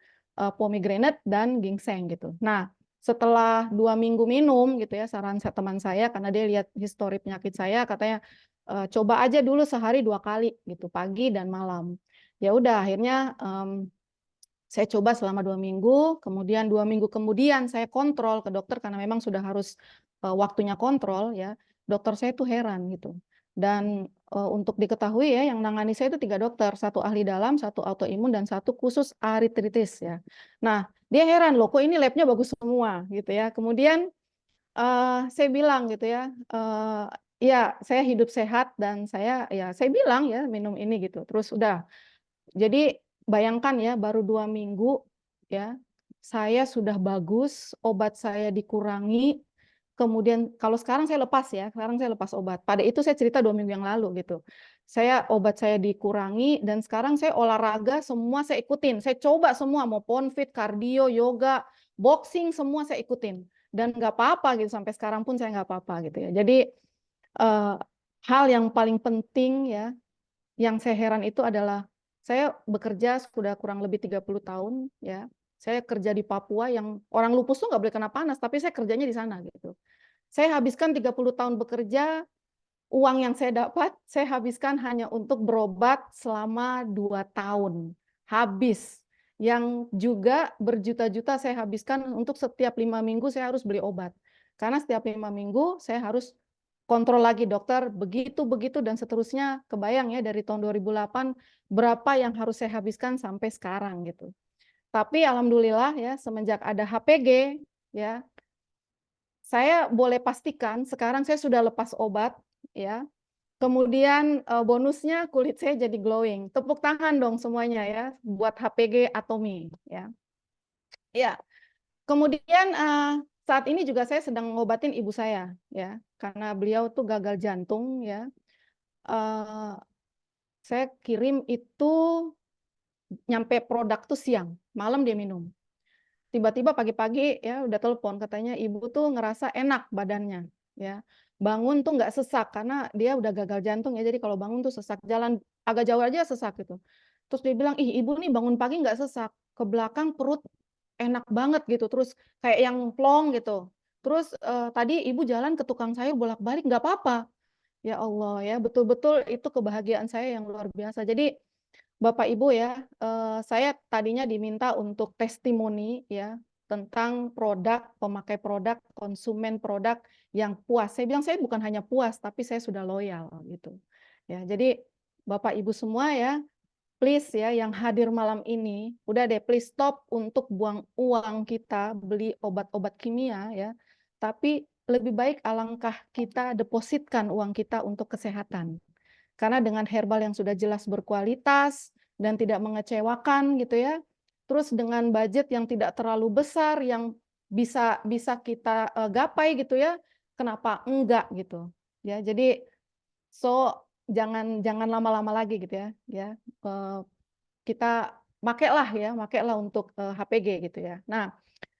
pomegranate dan ginseng gitu. Nah, setelah 2 minggu minum gitu ya, saran teman saya karena dia lihat histori penyakit saya, katanya coba aja dulu sehari 2 kali gitu, pagi dan malam. Ya udah, akhirnya saya coba selama 2 minggu, kemudian 2 minggu kemudian saya kontrol ke dokter karena memang sudah harus waktunya kontrol ya. Dokter saya tuh heran gitu. Dan untuk diketahui ya, yang nangani saya itu 3 dokter, satu ahli dalam, satu autoimun, dan satu khusus artritis ya. Nah, dia heran loh, kok ini labnya bagus semua gitu ya. Kemudian saya bilang gitu ya, ya saya hidup sehat dan saya bilang ya minum ini gitu. Terus udah, jadi bayangkan ya, baru 2 minggu ya, saya sudah bagus, obat saya dikurangi, kemudian kalau sekarang saya lepas ya, sekarang saya lepas obat. Pada itu saya cerita 2 minggu yang lalu gitu. Obat saya dikurangi dan sekarang saya olahraga semua saya ikutin. Saya coba semua, mau ponfit, kardio, yoga, boxing, semua saya ikutin. Dan nggak apa-apa gitu, sampai sekarang pun saya nggak apa-apa gitu ya. Jadi hal yang paling penting ya, yang saya heran itu adalah saya bekerja sudah kurang lebih 30 tahun ya. Saya kerja di Papua yang orang lupus tuh nggak boleh kena panas, tapi saya kerjanya di sana gitu. Saya habiskan 30 tahun bekerja, uang yang saya dapat saya habiskan hanya untuk berobat selama 2 tahun. Habis. Yang juga berjuta-juta saya habiskan untuk setiap 5 minggu saya harus beli obat. Karena setiap 5 minggu saya harus kontrol lagi dokter, begitu dan seterusnya. Kebayang ya dari tahun 2008 berapa yang harus saya habiskan sampai sekarang gitu. Tapi alhamdulillah ya, semenjak ada HPG ya, saya boleh pastikan sekarang saya sudah lepas obat ya. Kemudian bonusnya kulit saya jadi glowing. Tepuk tangan dong semuanya ya buat HPG Atomi ya. Ya. Kemudian saat ini juga saya sedang ngobatin ibu saya ya, karena beliau tuh gagal jantung ya. Saya kirim itu nyampe produk tuh siang, malam dia minum. Tiba-tiba pagi-pagi ya udah telepon, katanya ibu tuh ngerasa enak badannya ya. Bangun tuh nggak sesak karena dia udah gagal jantung ya, jadi kalau bangun tuh sesak, jalan agak jauh aja sesak gitu. Terus dia bilang, ih ibu nih bangun pagi nggak sesak, ke belakang perut enak banget gitu, terus kayak yang plong gitu. Terus tadi ibu jalan ke tukang sayur bolak-balik nggak apa-apa. Ya Allah ya, betul-betul itu kebahagiaan saya yang luar biasa. Jadi Bapak Ibu ya, saya tadinya diminta untuk testimoni ya tentang produk, pemakai produk, konsumen produk yang puas. Saya bilang saya bukan hanya puas, tapi saya sudah loyal gitu. Ya, jadi Bapak Ibu semua ya, please ya yang hadir malam ini, udah deh please stop untuk buang uang kita beli obat-obat kimia ya. Tapi lebih baik alangkah kita depositkan uang kita untuk kesehatan. Karena dengan herbal yang sudah jelas berkualitas dan tidak mengecewakan gitu ya. Terus dengan budget yang tidak terlalu besar yang bisa kita gapai gitu ya. Kenapa enggak gitu. Ya, jadi jangan lama-lama lagi gitu ya. Ya, kita makailah untuk HPG gitu ya. Nah,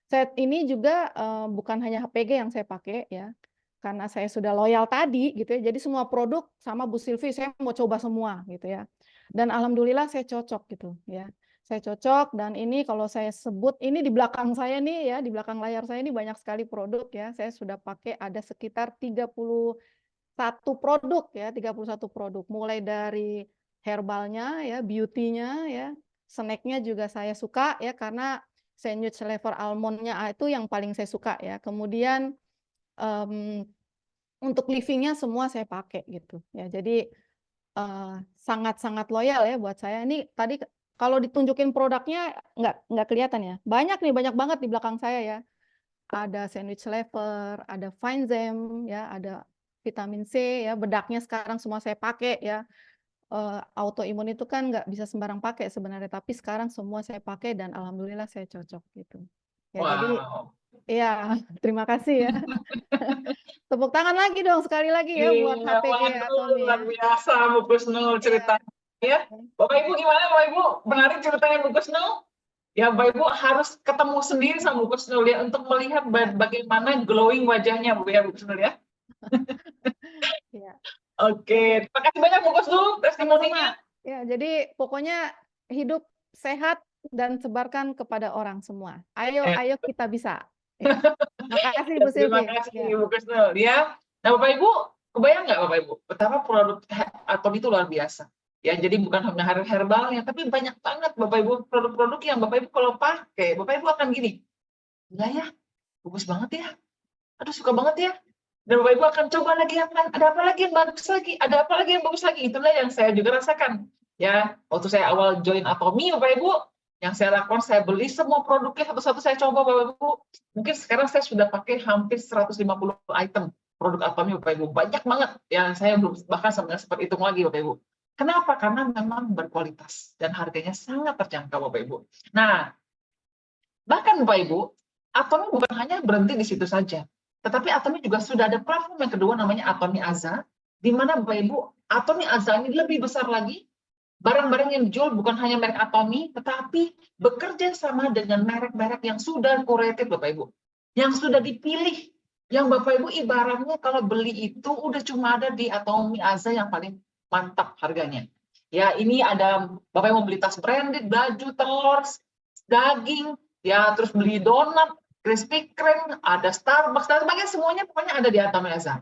set ini juga bukan hanya HPG yang saya pakai ya, karena saya sudah loyal tadi gitu ya. Jadi semua produk sama Bu Silvi saya mau coba semua gitu ya. Dan alhamdulillah saya cocok gitu ya. Saya cocok dan ini kalau saya sebut ini di belakang saya nih ya, di belakang layar saya ini banyak sekali produk ya. Saya sudah pakai ada sekitar 31 produk ya, 31 produk. Mulai dari herbalnya ya, beauty-nya ya, snack-nya juga saya suka ya karena sandwich flavor almond-nya itu yang paling saya suka ya. Kemudian untuk living-nya semua saya pakai gitu ya. Jadi sangat-sangat loyal ya buat saya. Ini tadi kalau ditunjukin produknya nggak kelihatan ya. Banyak banget di belakang saya ya. Ada sandwich flavor, ada Finezem ya, ada vitamin C ya, bedaknya sekarang semua saya pakai ya. Autoimun itu kan nggak bisa sembarang pakai sebenarnya, tapi sekarang semua saya pakai dan alhamdulillah saya cocok gitu. Ya jadi Wow. ya terima kasih ya. Tepuk tangan lagi dong sekali lagi ya buat Iya, HPG waduh, Atomi luar ya. biasa Bu Kusnul ceritanya ya. Bapak Ibu gimana Bapak Ibu? Menarik ceritanya Bu Kusnul? Ya Bapak Ibu harus ketemu sendiri sama Bu Kusnul ya untuk melihat bagaimana glowing wajahnya Bu Kusnul ya. Ya. Oke, terima kasih banyak Bu Kusnul testimoninya. Ya, jadi pokoknya hidup sehat dan sebarkan kepada orang semua. Ayo kita bisa. Ya. Makasih Bu Terima Silvi. kasih Ya. Bu Kusnul ya. Nah Bapak Ibu, kebayang nggak Bapak Ibu betapa produk Atomi itu luar biasa. Ya, jadi bukan hanya herbalnya, tapi banyak banget Bapak Ibu produk-produk yang Bapak Ibu kalau pakai, Bapak Ibu akan gini, enggak ya, bagus banget ya, aduh suka banget ya. Dan Bapak Ibu akan coba lagi ada apa lagi yang bagus lagi, ada apa lagi yang bagus lagi. Itulah yang saya juga rasakan. Ya, waktu saya awal join Atomi Bapak Ibu, yang saya lakukan saya beli semua produknya satu-satu saya coba Bapak Ibu. Mungkin sekarang saya sudah pakai hampir 150 item produk Atomi Bapak Ibu. Banyak banget yang saya belum bahkan sebenarnya seperti itu lagi Bapak Ibu. Kenapa? Karena memang berkualitas dan harganya sangat terjangkau Bapak Ibu. Nah, bahkan Bapak Ibu, Atomi bukan hanya berhenti di situ saja. Tetapi Atomi juga sudah ada platform yang kedua namanya Atomi Aza, di mana Bapak Ibu, Atomi Aza ini lebih besar lagi. Barang-barang yang dijual bukan hanya merek Atomi, tetapi bekerja sama dengan merek-merek yang sudah curated Bapak Ibu. Yang sudah dipilih. Yang Bapak Ibu ibaratnya kalau beli itu udah cuma ada di Atomi Aza yang paling mantap harganya. Ya, ini ada Bapak Ibu mau beli tas branded, baju, telur, daging, ya terus beli donat, Krispy Kreme, ada Starbucks, dan sebagainya semuanya pokoknya ada di Atomi Aza.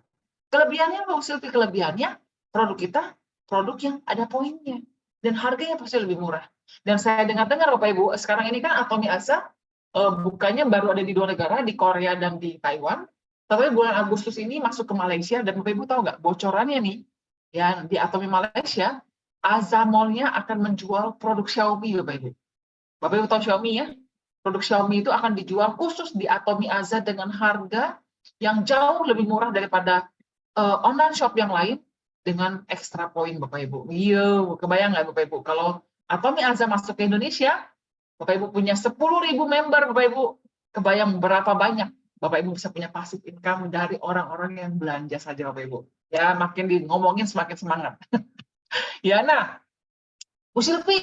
Kelebihannya Bu Silvi, kelebihannya produk kita produk yang ada poinnya dan harganya pasti lebih murah. Dan saya dengar-dengar Bapak Ibu, sekarang ini kan Atomi Aza bukannya baru ada di 2 negara, di Korea dan di Taiwan. Tapi bulan Agustus ini masuk ke Malaysia dan Bapak Ibu tahu nggak bocorannya nih, ya di Atomi Malaysia, Aza Mall-nya akan menjual produk Xiaomi Bapak Ibu. Bapak Ibu tahu Xiaomi ya? Produk Xiaomi itu akan dijual khusus di Atomi Aza dengan harga yang jauh lebih murah daripada online shop yang lain dengan ekstra poin Bapak Ibu. Iya, kebayang nggak Bapak Ibu? Kalau Atomi Aza masuk ke Indonesia, Bapak Ibu punya 10.000 member Bapak Ibu. Kebayang berapa banyak Bapak Ibu bisa punya passive income dari orang-orang yang belanja saja Bapak Ibu. Ya, makin ngomongin semakin semangat. Ya, nah, Bu Silvi,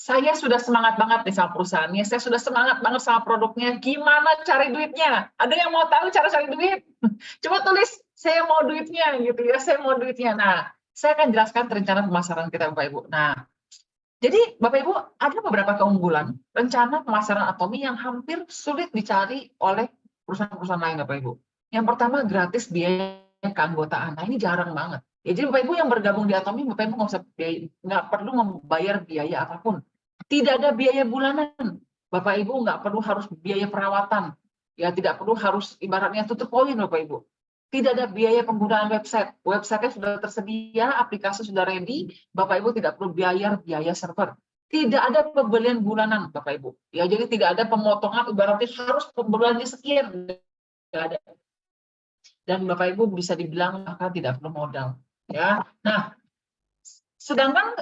saya sudah semangat banget nih sama perusahaannya, saya sudah semangat banget sama produknya, gimana cari duitnya? Ada yang mau tahu cara cari duit? Coba tulis, saya mau duitnya gitu ya, saya mau duitnya. Nah, saya akan jelaskan rencana pemasaran kita Bapak Ibu. Nah, jadi Bapak Ibu, ada beberapa keunggulan rencana pemasaran Atomi yang hampir sulit dicari oleh perusahaan-perusahaan lain Bapak Ibu. Yang pertama, gratis biaya keanggotaan. Nah, ini jarang banget. Ya, jadi Bapak Ibu yang bergabung di Atomi, Bapak Ibu nggak perlu membayar biaya apapun. Tidak ada biaya bulanan. Bapak Ibu nggak perlu harus biaya perawatan. Ya, tidak perlu harus ibaratnya tutup poin Bapak Ibu. Tidak ada biaya penggunaan website. Website-nya sudah tersedia, aplikasi sudah ready. Bapak Ibu tidak perlu biaya server. Tidak ada pembelian bulanan Bapak Ibu. Ya, jadi tidak ada pemotongan ibaratnya harus pembeliannya sekian. Tidak ada. Dan Bapak Ibu bisa dibilang maka tidak perlu modal. Ya, nah, sedangkan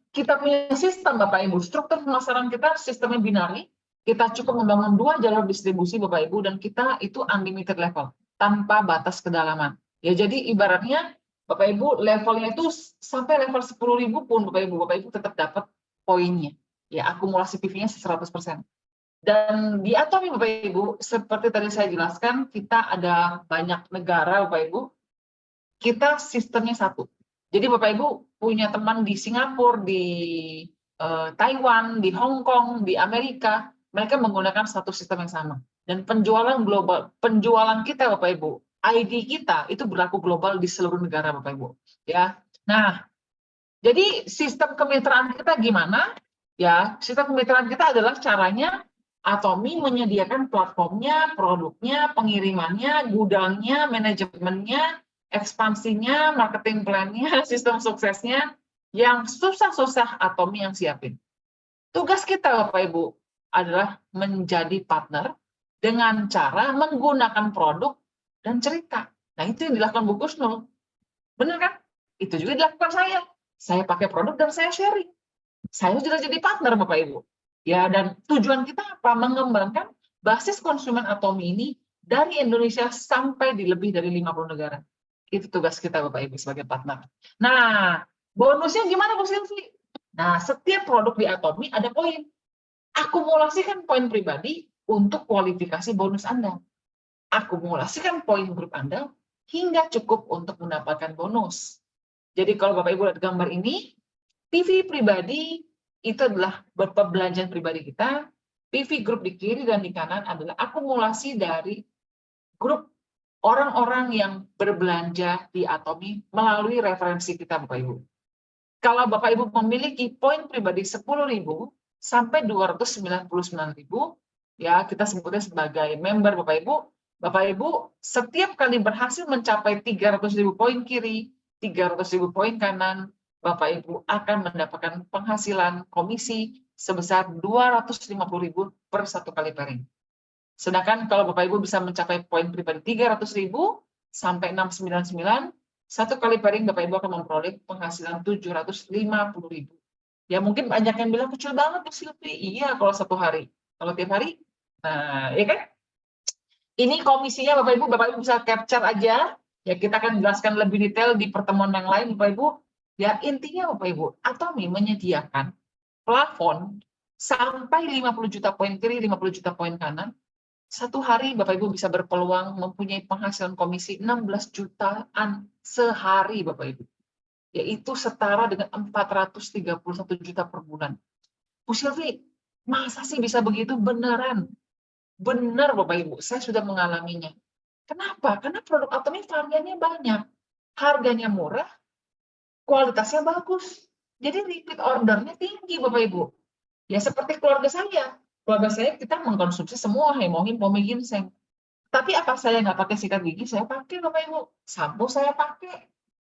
kita punya sistem Bapak Ibu, struktur pemasaran kita sistemnya binari. Kita cukup membangun 2 jalur distribusi Bapak Ibu dan kita itu unlimited level tanpa batas kedalaman. Ya, jadi ibaratnya Bapak Ibu levelnya itu sampai level 10.000 pun Bapak Ibu tetap dapat poinnya. ya akumulasi PV-nya 100%. Dan di Atomi Bapak Ibu, seperti tadi saya jelaskan, kita ada banyak negara Bapak Ibu, kita sistemnya satu. Jadi Bapak Ibu punya teman di Singapura, di Taiwan, di Hong Kong, di Amerika, mereka menggunakan satu sistem yang sama. Dan penjualan global, penjualan kita Bapak Ibu, ID kita itu berlaku global di seluruh negara Bapak Ibu. Ya, nah, jadi sistem kemitraan kita gimana? Ya, sistem kemitraan kita adalah caranya Atomi menyediakan platformnya, produknya, pengirimannya, gudangnya, manajemennya, ekspansinya, marketing plan-nya, sistem suksesnya, yang susah-susah Atomi yang siapin. Tugas kita Bapak Ibu adalah menjadi partner dengan cara menggunakan produk dan cerita. Nah, itu yang dilakukan Bu Kusnul. Benar kan? Itu juga dilakukan saya. Saya pakai produk dan saya sharing. Saya sudah jadi partner Bapak Ibu. Ya, dan tujuan kita apa? Mengembangkan basis konsumen Atomi ini dari Indonesia sampai di lebih dari 50 negara. Itu tugas kita Bapak Ibu sebagai partner. Nah, bonusnya gimana Bu Silvi? Nah, setiap produk di Atomi ada poin. Akumulasikan poin pribadi untuk kualifikasi bonus Anda. Akumulasikan poin grup Anda hingga cukup untuk mendapatkan bonus. Jadi kalau Bapak Ibu lihat gambar ini, PV pribadi itu adalah belanjaan pribadi kita, PV grup di kiri dan di kanan adalah akumulasi dari grup orang-orang yang berbelanja di Atomi melalui referensi kita Bapak Ibu. Kalau Bapak Ibu memiliki poin pribadi 10.000 sampai 299.000, ya kita sebutnya sebagai member Bapak Ibu. Bapak Ibu setiap kali berhasil mencapai 300.000 poin kiri, 300.000 poin kanan, Bapak Ibu akan mendapatkan penghasilan komisi sebesar 250.000 per satu kali pairing. Sedangkan kalau Bapak Ibu bisa mencapai poin pribadi 300.000 sampai 699, satu kali pairing Bapak Ibu akan memperoleh penghasilan 750.000. Ya mungkin banyak yang bilang kecil banget Bu Silvi. Iya kalau satu hari. Kalau tiap hari, nah ya kan? Ini komisinya Bapak Ibu bisa capture aja. Ya kita akan jelaskan lebih detail di pertemuan yang lain Bapak Ibu. Ya intinya Bapak Ibu, Atomi menyediakan plafon sampai 50 juta poin kiri, 50 juta poin kanan. Satu hari Bapak Ibu bisa berpeluang mempunyai penghasilan komisi 16 jutaan sehari Bapak Ibu. Yaitu setara dengan 431 juta per bulan. Bu Silvi, masa sih bisa begitu? Beneran. Benar Bapak Ibu, saya sudah mengalaminya. Kenapa? Karena produk Atomi variannya banyak. Harganya murah, kualitasnya bagus. Jadi repeat ordernya tinggi Bapak Ibu. Ya seperti keluarga saya. Keluarga saya kita mengkonsumsi semua hemohim, pome ginseng. Tapi apa saya nggak pakai sikat gigi? Saya pakai Bapak Ibu. Sampo saya pakai.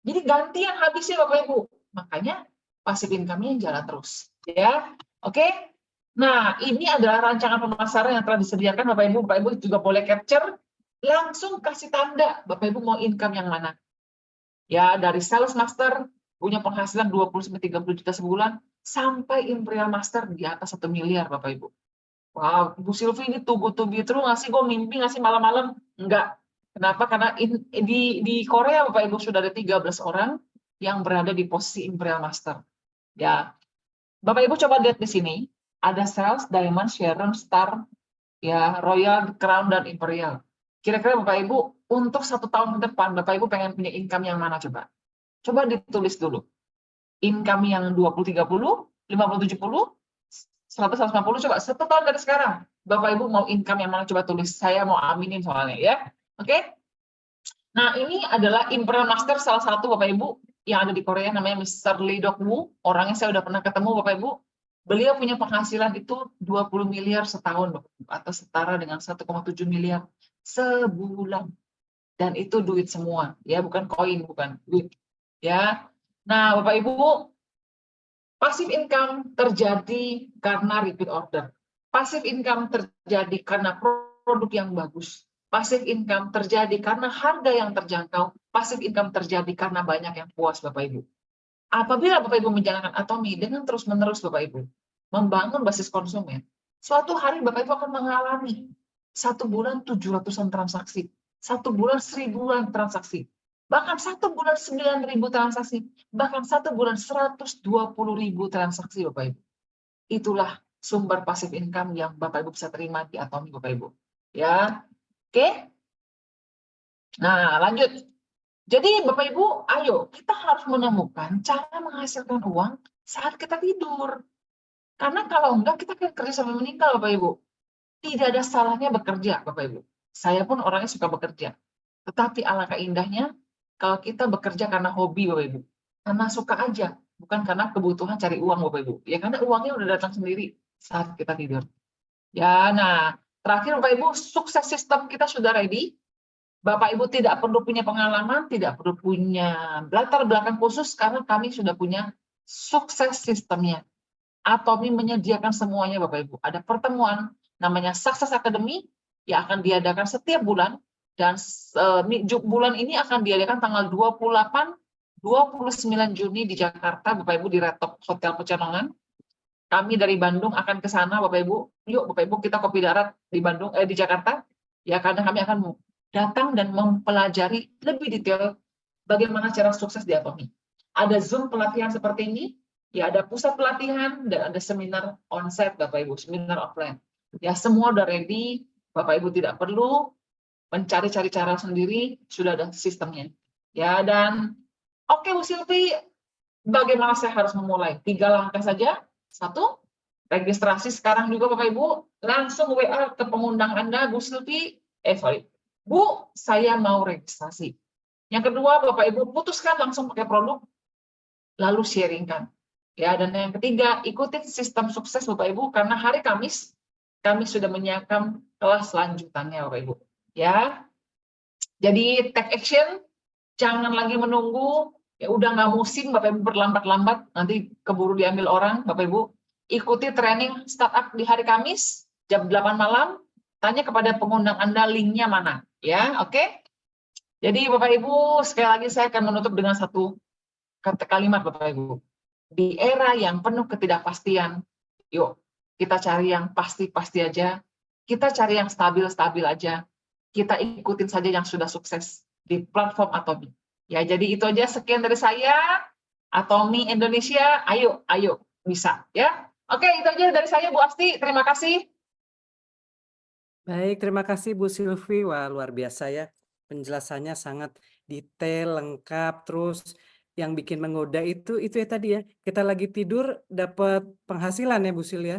Jadi gantian habisnya Bapak Ibu. Makanya passive income-nya jalan terus. Ya, oke. Nah, ini adalah rancangan pemasaran yang telah disediakan Bapak Ibu. Bapak Ibu juga boleh capture. Langsung kasih tanda Bapak Ibu mau income yang mana. Ya, dari sales master punya penghasilan 20-30 juta sebulan, sampai Imperial Master di atas 1 miliar, Bapak Ibu. Wow, Bu Silvi ini tugu-tubi terus nggak sih, gue mimpi nggak sih malam-malam? Enggak. Kenapa? Karena di Korea, Bapak Ibu, sudah ada 13 orang yang berada di posisi Imperial Master. Ya, Bapak Ibu coba lihat di sini, ada Sales, Diamond, Sharon, Star, ya, Royal, Crown, dan Imperial. Kira-kira Bapak Ibu, untuk 1 tahun ke depan, Bapak Ibu pengen punya income yang mana coba? Coba ditulis dulu. Income yang 20-30, 50-70, 100-150, coba 1 tahun dari sekarang. Bapak Ibu mau income yang mana? Coba tulis. Saya mau aminin soalnya ya. Oke? Nah, ini adalah Imperial Master salah satu Bapak Ibu yang ada di Korea, namanya Mr. Lee Dok Woo. Orangnya saya udah pernah ketemu Bapak Ibu. Beliau punya penghasilan itu 20 miliar setahun, Bapak Ibu, atau setara dengan 1,7 miliar sebulan. Dan itu duit semua, ya, bukan koin, bukan duit. Ya, nah Bapak Ibu, passive income terjadi karena repeat order. Passive income terjadi karena produk yang bagus. Passive income terjadi karena harga yang terjangkau. Passive income terjadi karena banyak yang puas Bapak Ibu. Apabila Bapak Ibu menjalankan Atomi dengan terus-menerus Bapak Ibu, membangun basis konsumen, suatu hari Bapak Ibu akan mengalami 1 bulan 700-an transaksi, 1 bulan 1000-an transaksi. Bahkan 1 bulan 9.000 transaksi, bahkan 1 bulan 120.000 transaksi Bapak Ibu. itulah sumber passive income yang Bapak Ibu bisa terima di Atomi, Bapak Ibu. Ya, oke. Nah, lanjut. Jadi Bapak Ibu, ayo kita harus menemukan cara menghasilkan uang saat kita tidur. Karena kalau enggak, kita akan kerja sampai meninggal, Bapak Ibu. Tidak ada salahnya bekerja, Bapak Ibu. Saya pun orangnya suka bekerja. Tetapi alangkah indahnya kalau kita bekerja karena hobi, Bapak Ibu. Karena suka aja, bukan karena kebutuhan cari uang, Bapak Ibu. Ya karena uangnya udah datang sendiri saat kita tidur. Ya, nah, terakhir Bapak Ibu, sukses sistem kita sudah ready. Bapak Ibu tidak perlu punya pengalaman, tidak perlu punya latar belakang khusus karena kami sudah punya sukses sistemnya. Atomi menyediakan semuanya Bapak Ibu. Ada pertemuan namanya Success Academy yang akan diadakan setiap bulan dan bulan ini akan diadakan tanggal 28 29 Juni di Jakarta Bapak Ibu di Red Top Hotel Pecenongan. Kami dari Bandung akan ke sana Bapak Ibu. Yuk Bapak Ibu kita kopi darat di Bandung di Jakarta. Ya karena kami akan datang dan mempelajari lebih detail bagaimana cara sukses di Atomi. Ada Zoom pelatihan seperti ini, ya ada pusat pelatihan, dan ada seminar onsite Bapak Ibu, seminar offline. Ya semua udah ready, Bapak Ibu tidak perlu mencari-cari cara sendiri, sudah ada sistemnya. Ya dan oke Bu Silvi, bagaimana saya harus memulai? 3 langkah saja. 1, registrasi sekarang juga Bapak Ibu, langsung WA ke pengundang Anda, Bu Silvi, Bu, saya mau registrasi. Yang kedua, Bapak Ibu putuskan langsung pakai produk, lalu sharingkan. Ya, dan yang ketiga, ikuti sistem sukses Bapak Ibu karena hari Kamis kami sudah menyiapkan kelas lanjutannya Bapak Ibu. Ya, jadi take action, jangan lagi menunggu. Ya udah nggak musim Bapak Ibu berlambat-lambat, nanti keburu diambil orang Bapak Ibu. Ikuti training startup di hari Kamis jam 8 malam. Tanya kepada pengundang Anda linknya mana. Ya, oke? Jadi Bapak Ibu, sekali lagi saya akan menutup dengan satu kalimat Bapak Ibu. Di era yang penuh ketidakpastian, yuk kita cari yang pasti-pasti aja, kita cari yang stabil-stabil aja, kita ikutin saja yang sudah sukses di platform Atomi. Ya, jadi itu aja sekian dari saya, Atomi Indonesia, ayo bisa ya. Oke, itu aja dari saya Bu Asti, terima kasih. Baik, terima kasih Bu Silvi. Wah, luar biasa ya. Penjelasannya sangat detail, lengkap. Terus yang bikin menggoda itu ya tadi ya. Kita lagi tidur dapat penghasilan ya Bu Sil ya.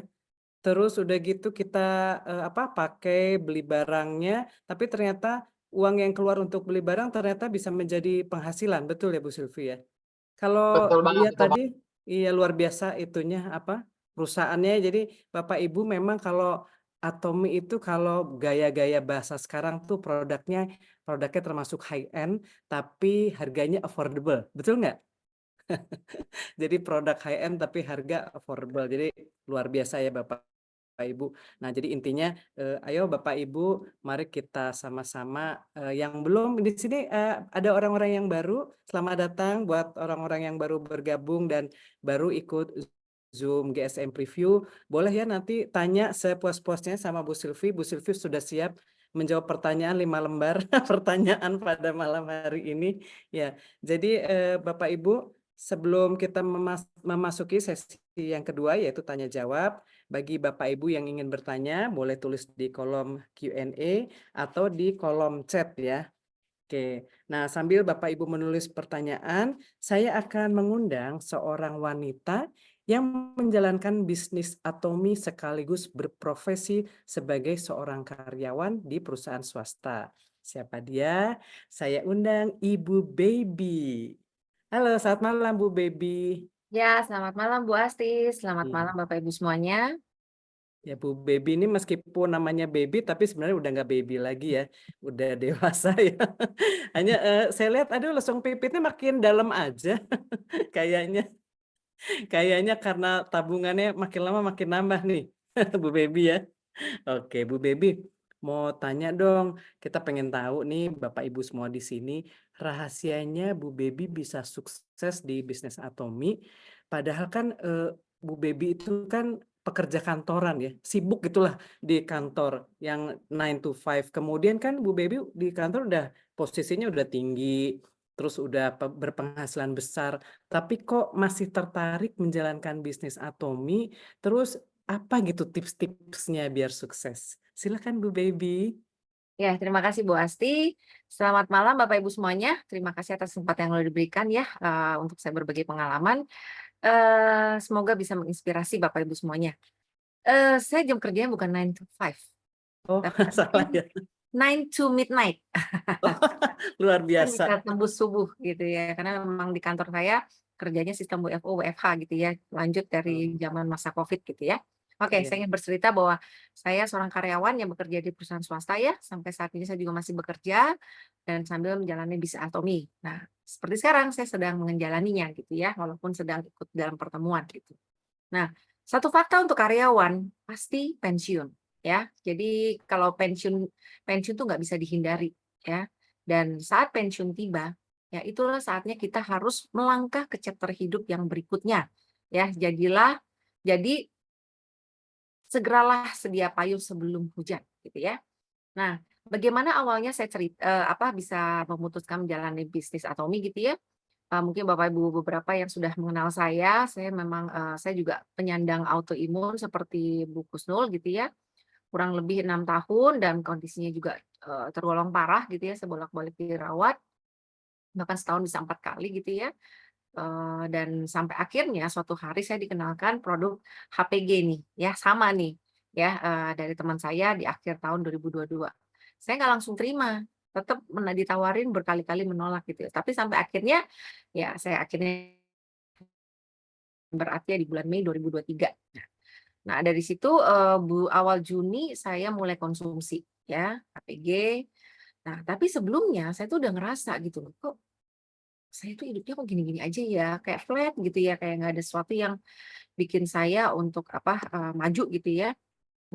Terus udah gitu kita pakai beli barangnya, tapi ternyata uang yang keluar untuk beli barang ternyata bisa menjadi penghasilan. Betul ya Bu Silvi ya? Kalau Betul banget, dilihat tadi, iya luar biasa itunya perusahaannya. Jadi Bapak Ibu memang kalau Atomi itu kalau gaya-gaya bahasa sekarang tuh produknya termasuk high end, tapi harganya affordable, betul nggak? Jadi produk high end tapi harga affordable. Jadi luar biasa ya Bapak Ibu. Nah, jadi intinya ayo Bapak Ibu, mari kita sama-sama yang belum di sini ada orang-orang yang baru, selamat datang buat orang-orang yang baru bergabung dan baru ikut Zoom GSM Preview. Boleh ya nanti tanya sepuas-puasnya sama Bu Silvi. Bu Silvi sudah siap menjawab pertanyaan 5 lembar pertanyaan pada malam hari ini. Ya, jadi Bapak Ibu, sebelum kita memasuki sesi yang kedua yaitu tanya jawab, bagi Bapak Ibu yang ingin bertanya boleh tulis di kolom Q&A atau di kolom chat ya. Oke, nah sambil Bapak Ibu menulis pertanyaan, saya akan mengundang seorang wanita yang menjalankan bisnis Atomi sekaligus berprofesi sebagai seorang karyawan di perusahaan swasta. Siapa dia? Saya undang Ibu Baby. Halo, selamat malam Bu Baby. Ya, selamat malam Bu Asti. Selamat Iya. malam Bapak Ibu semuanya. Ya Bu Baby ini meskipun namanya baby tapi sebenarnya udah nggak baby lagi ya, udah dewasa ya. Hanya saya lihat aduh lesung pipitnya makin dalam aja kayaknya. Kayaknya karena tabungannya makin lama makin nambah nih Bu Baby ya. Oke Bu Baby, mau tanya dong, kita pengen tahu nih Bapak Ibu semua di sini rahasianya Bu Baby bisa sukses di bisnis Atomi. Padahal kan Bu Baby itu kan pekerja kantoran ya, sibuk gitulah di kantor yang 9 to 5. Kemudian kan Bu Baby di kantor udah posisinya udah tinggi, terus udah berpenghasilan besar, tapi kok masih tertarik menjalankan bisnis Atomy, terus apa gitu tips-tipsnya biar sukses? Silakan Bu Baby. Ya, terima kasih Bu Asti. Selamat malam Bapak Ibu semuanya. Terima kasih atas kesempatan yang sudah diberikan ya untuk saya berbagi pengalaman. Semoga bisa menginspirasi Bapak Ibu semuanya. Saya jam kerjanya bukan 9 to 5, Oh, tapi salah ya. 9 to midnight. Luar Kan biasa. bisa tembus subuh gitu ya, karena memang di kantor saya kerjanya sistem WFO, WFH gitu ya, lanjut dari zaman masa COVID gitu ya. Oke, Iya. saya ingin bercerita bahwa saya seorang karyawan yang bekerja di perusahaan swasta ya, sampai saat ini saya juga masih bekerja dan sambil menjalani bisnis Atomy. Nah, seperti sekarang saya sedang menjalaninya gitu ya, walaupun sedang ikut dalam pertemuan gitu. Nah, satu fakta untuk karyawan pasti pensiun ya. Jadi kalau pensiun tuh nggak bisa dihindari ya. Dan saat pensiun tiba, ya itulah saatnya kita harus melangkah ke chapter hidup yang berikutnya. Ya, jadi segeralah sedia payung sebelum hujan, gitu ya. Nah, bagaimana awalnya saya bisa memutuskan menjalani bisnis Atomy gitu ya. Mungkin Bapak Ibu beberapa yang sudah mengenal saya memang saya juga penyandang autoimun seperti Bu Kusnul gitu ya. Kurang lebih 6 tahun dan kondisinya juga tergolong parah gitu ya, saya bolak-balik dirawat, bahkan setahun bisa 4 kali gitu ya. Dan sampai akhirnya suatu hari saya dikenalkan produk HPG nih, ya sama nih, ya dari teman saya di akhir tahun 2022. Saya nggak langsung terima, tetap ditawarin berkali-kali menolak gitu ya. Tapi sampai akhirnya, ya saya akhirnya berarti ya di bulan Mei 2023. Nah dari situ awal Juni saya mulai konsumsi ya HPG. Nah tapi sebelumnya saya tuh udah ngerasa gitu loh, kok saya tuh hidupnya kok gini-gini aja ya, kayak flat gitu ya, kayak nggak ada sesuatu yang bikin saya untuk maju gitu ya.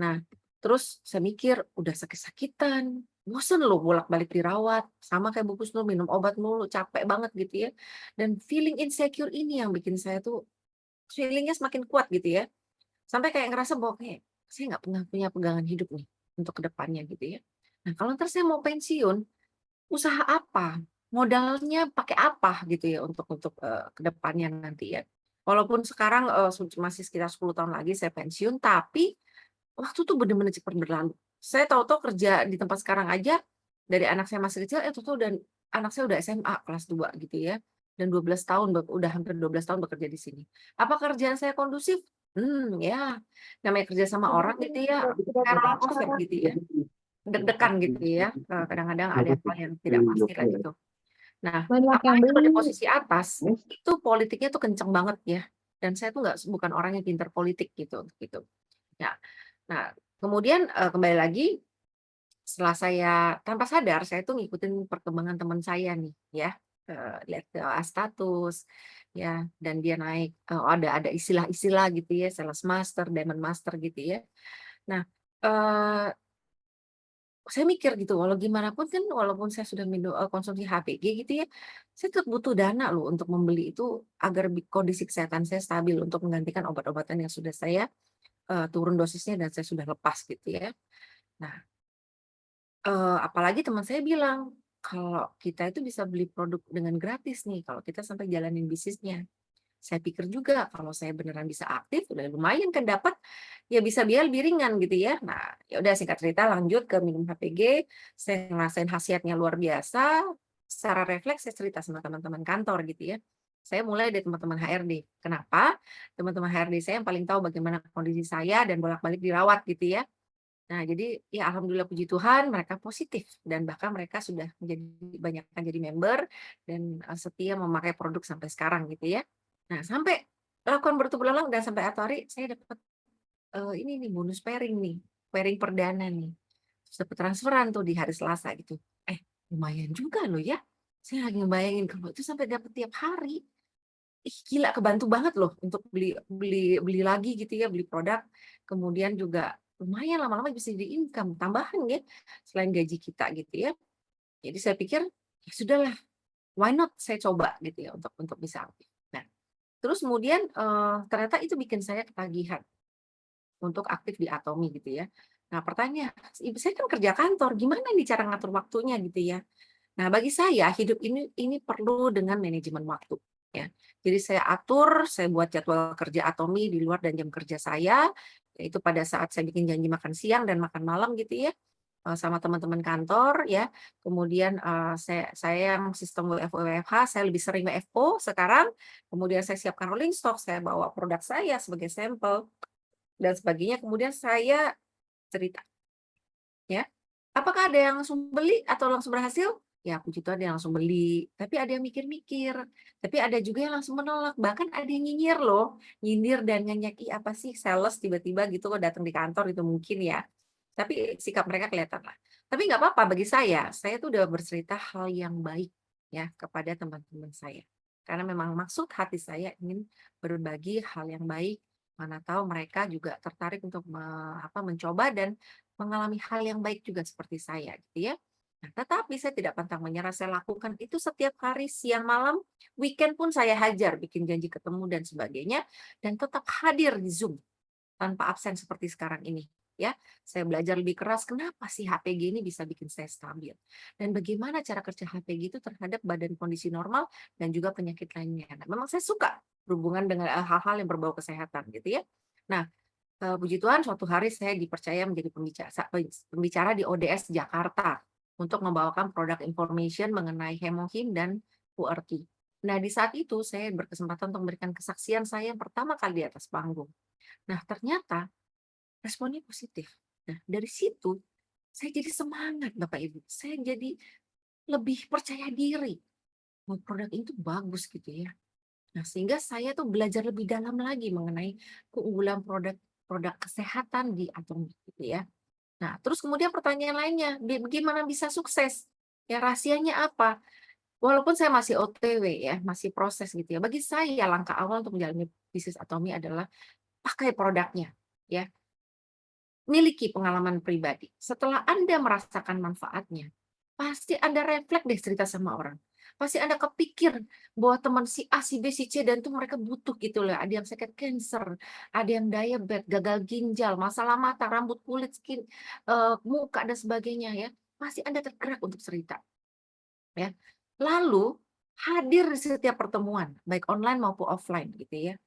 Nah, terus saya mikir udah sakit-sakitan, bosen loh bolak-balik dirawat, sama kayak Bu Kusnul minum obat mulu, capek banget gitu ya. Dan feeling insecure ini yang bikin saya tuh feeling-nya semakin kuat gitu ya. Sampai kayak ngerasa bahwa kayak saya nggak pernah punya pegangan hidup nih untuk kedepannya gitu ya. Nah, kalau ntar saya mau pensiun, usaha apa? Modalnya pakai apa gitu ya untuk ke depannya nanti ya. Walaupun sekarang masih sekitar 10 tahun lagi saya pensiun, tapi waktu tuh bener-bener cepat berlalu. Saya tahu-tahu kerja di tempat sekarang aja, dari anak saya masih kecil, tahu-tahu dan anak saya udah SMA kelas 2 gitu ya. Dan 12 tahun, udah hampir 12 tahun bekerja di sini. Apa kerjaan saya kondusif? Ya, namanya kerja sama orang gitu ya, kayak roller coaster gitu ya. Deg-degan gitu ya, kadang-kadang ada hal yang tidak pasti lah gitu. Nah, apalagi kalau di posisi atas, itu politiknya tuh kenceng banget ya, dan saya tuh bukan orang yang pintar politik gitu. Ya, nah kemudian, kembali lagi, setelah saya tanpa sadar, saya tuh ngikutin perkembangan teman saya nih ya, lihat status, ya, dan dia naik, ada istilah-istilah gitu ya, sales master, diamond master gitu ya. Nah, eee saya mikir gitu, walau gimana pun kan walaupun saya sudah konsumsi HPG gitu ya, saya tetap butuh dana loh untuk membeli itu agar kondisi kesehatan saya stabil untuk menggantikan obat-obatan yang sudah saya turun dosisnya dan saya sudah lepas gitu ya. Nah, apalagi teman saya bilang, kalau kita itu bisa beli produk dengan gratis nih, kalau kita sampai jalanin bisnisnya. Saya pikir juga kalau saya beneran bisa aktif, udah lumayan kan dapat, ya bisa biaya lebih ringan gitu ya. Nah, ya udah singkat cerita lanjut ke minum HPG, saya ngerasain khasiatnya luar biasa, secara refleks saya cerita sama teman-teman kantor gitu ya. Saya mulai dari teman-teman HRD. Kenapa? Teman-teman HRD saya yang paling tahu bagaimana kondisi saya dan bolak-balik dirawat gitu ya. Nah, jadi ya alhamdulillah puji Tuhan mereka positif dan bahkan mereka sudah menjadi banyak jadi member dan setia memakai produk sampai sekarang gitu ya. Nah, sampai lakukan berulang dan sampai satu hari saya dapat ini nih bonus pairing nih, pairing perdana nih. Terus dapat transferan tuh di hari Selasa gitu. Lumayan juga loh ya. Saya lagi ngebayangin kalau itu sampai dapat tiap hari. Ih, gila kebantu banget loh untuk beli beli beli lagi gitu ya, beli produk. Kemudian juga lumayan lama-lama bisa jadi income tambahan ya selain gaji kita gitu ya. Jadi saya pikir ya sudahlah, why not saya coba gitu ya untuk bisa aktif. Nah, terus kemudian ternyata itu bikin saya ketagihan untuk aktif di Atomy gitu ya. Nah, pertanyaan, saya kan kerja kantor, gimana nih cara ngatur waktunya gitu ya. Nah, bagi saya hidup ini perlu dengan manajemen waktu, ya. Jadi saya atur, saya buat jadwal kerja Atomi di luar dan jam kerja saya, yaitu pada saat saya bikin janji makan siang dan makan malam gitu ya, sama teman-teman kantor ya. Kemudian saya yang sistem WFO WFH, saya lebih sering WFO sekarang. Kemudian saya siapkan rolling stock, saya bawa produk saya sebagai sampel dan sebagainya. Kemudian saya cerita, ya. Apakah ada yang langsung beli atau langsung berhasil? Ya, puji Tuhan ada yang langsung beli. Tapi ada yang mikir-mikir. Tapi ada juga yang langsung menolak. Bahkan ada yang nyinyir loh. Nyindir dan ngenyaki apa sih sales tiba-tiba gitu kok datang di kantor itu mungkin ya. Tapi sikap mereka kelihatan lah. Tapi nggak apa-apa bagi saya tuh udah bercerita hal yang baik ya kepada teman-teman saya. Karena memang maksud hati saya ingin berbagi hal yang baik. Mana tahu mereka juga tertarik untuk mencoba dan mengalami hal yang baik juga seperti saya gitu ya. Nah, tetapi saya tidak pantang menyerah, saya lakukan itu setiap hari siang malam, weekend pun saya hajar bikin janji ketemu dan sebagainya dan tetap hadir di Zoom tanpa absen seperti sekarang ini ya. Saya belajar lebih keras kenapa sih HPG ini bisa bikin saya stabil dan bagaimana cara kerja HPG itu terhadap badan kondisi normal dan juga penyakit lainnya. Nah, memang saya suka berhubungan dengan hal-hal yang berbau kesehatan gitu ya. Nah, puji Tuhan suatu hari saya dipercaya menjadi pembicara di ODS Jakarta untuk membawakan produk information mengenai hemohim dan QRT. Nah, di saat itu saya berkesempatan untuk memberikan kesaksian saya yang pertama kali di atas panggung. Nah, ternyata responnya positif. Nah, dari situ saya jadi semangat Bapak Ibu. Saya jadi lebih percaya diri bahwa produk itu bagus gitu ya. Nah, sehingga saya tuh belajar lebih dalam lagi mengenai keunggulan produk kesehatan di Atomi gitu ya. Nah, terus kemudian pertanyaan lainnya, bagaimana bisa sukses? Ya rahasianya apa? Walaupun saya masih OTW ya, masih proses gitu ya. Bagi saya langkah awal untuk menjalani bisnis Atomi adalah pakai produknya ya. Miliki pengalaman pribadi. Setelah Anda merasakan manfaatnya, pasti Anda refleks deh cerita sama orang. Pasti Anda kepikir bahwa teman si A, si B, si C, dan itu mereka butuh gitu loh. Ada yang sakit kanker, ada yang diabetes, gagal ginjal, masalah mata, rambut, kulit, skin, muka, dan sebagainya ya. Pasti Anda tergerak untuk cerita. Ya. Lalu, hadir di setiap pertemuan, baik online maupun offline gitu ya.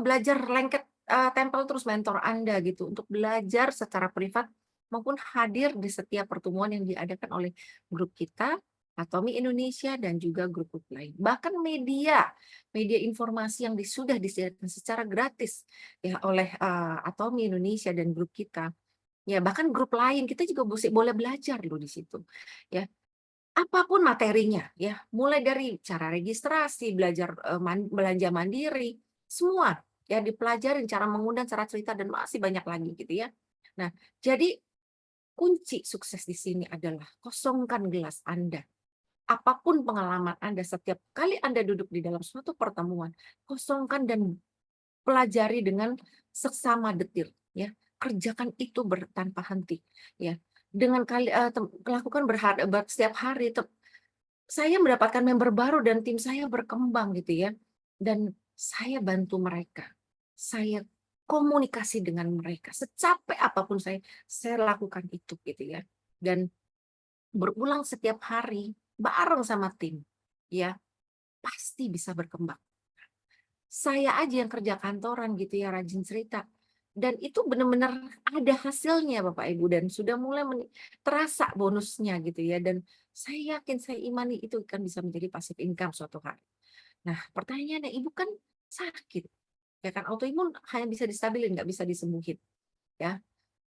Belajar lengket tempel terus mentor Anda gitu untuk belajar secara privat maupun hadir di setiap pertemuan yang diadakan oleh grup kita Atomi Indonesia dan juga grup-grup lain. Bahkan media informasi yang sudah disediakan secara gratis ya oleh Atomi Indonesia dan grup kita. Ya, bahkan grup lain kita juga boleh belajar loh di situ. Ya, apapun materinya ya, mulai dari cara registrasi, belajar belanja mandiri, semua ya dipelajarin cara mengundang, cara cerita dan masih banyak lagi gitu ya. Nah, jadi kunci sukses di sini adalah kosongkan gelas Anda. Apapun pengalaman Anda setiap kali Anda duduk di dalam suatu pertemuan, kosongkan dan pelajari dengan seksama detil ya. Kerjakan itu tanpa henti ya. Dengan lakukan setiap hari saya mendapatkan member baru dan tim saya berkembang gitu ya. Dan saya bantu mereka. Saya komunikasi dengan mereka. Secapek apapun saya lakukan itu gitu ya. Dan berulang setiap hari bareng sama tim. Ya, pasti bisa berkembang. Saya aja yang kerja kantoran gitu ya, rajin cerita. Dan itu benar-benar ada hasilnya Bapak Ibu dan sudah mulai terasa bonusnya gitu ya. Dan saya yakin, saya imani itu kan bisa menjadi passive income suatu hari. Nah, pertanyaannya, Ibu kan sakit. Ya kan, autoimun hanya bisa distabilin, nggak bisa disembuhin. Ya,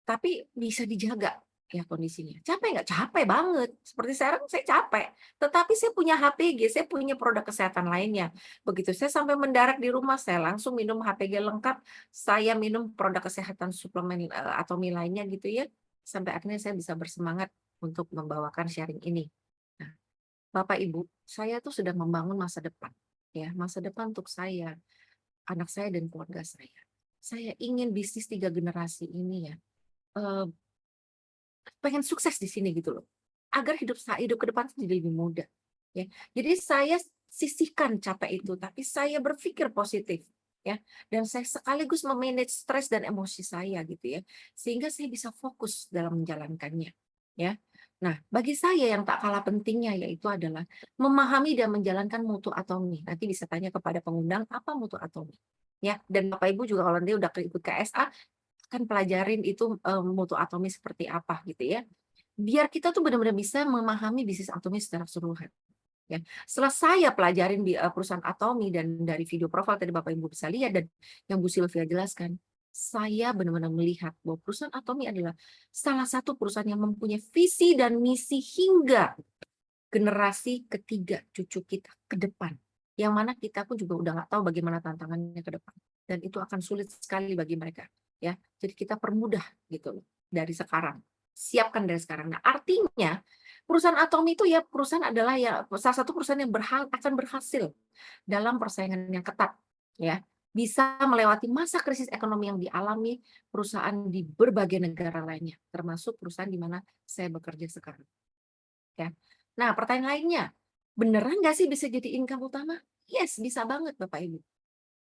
tapi bisa dijaga ya kondisinya. Capek nggak? Capek banget. Seperti sekarang saya capek. Tetapi saya punya HPG, saya punya produk kesehatan lainnya. Begitu saya sampai mendarat di rumah, saya langsung minum HPG lengkap. Saya minum produk kesehatan suplemen Atomi lainnya gitu ya. Sampai akhirnya saya bisa bersemangat untuk membawakan sharing ini. Nah, Bapak Ibu, saya tuh sudah membangun masa depan. Ya, masa depan untuk saya, anak saya dan keluarga saya. Saya ingin bisnis 3 generasi ini ya pengen sukses di sini gitu loh, agar hidup ke depan jadi lebih mudah ya. Jadi saya sisihkan capek itu, tapi saya berpikir positif ya, dan saya sekaligus memanage stres dan emosi saya gitu ya, sehingga saya bisa fokus dalam menjalankannya ya. Nah, bagi saya yang tak kalah pentingnya yaitu adalah memahami dan menjalankan mutu atomi. Nanti bisa tanya kepada pengundang apa mutu atomi. Ya, dan Bapak Ibu juga kalau nanti udah ikut KSA kan pelajarin itu mutu atomi seperti apa gitu ya. Biar kita tuh benar-benar bisa memahami bisnis atomi secara keseluruhan. Ya, setelah saya pelajarin di perusahaan atomi dan dari video profil tadi Bapak Ibu bisa lihat dan yang Bu Sylvia jelaskan, saya benar-benar melihat bahwa perusahaan atomi adalah salah satu perusahaan yang mempunyai visi dan misi hingga generasi ketiga cucu kita ke depan. Yang mana kita pun juga udah nggak tahu bagaimana tantangannya ke depan. Dan itu akan sulit sekali bagi mereka. Ya, jadi kita permudah gitu loh dari sekarang. Siapkan dari sekarang. Nah, artinya perusahaan atomi itu ya perusahaan adalah ya salah satu perusahaan yang akan berhasil dalam persaingan yang ketat. Ya, bisa melewati masa krisis ekonomi yang dialami perusahaan di berbagai negara lainnya, termasuk perusahaan di mana saya bekerja sekarang. Ya. Nah, pertanyaan lainnya, beneran nggak sih bisa jadi income utama? Yes, bisa banget Bapak Ibu.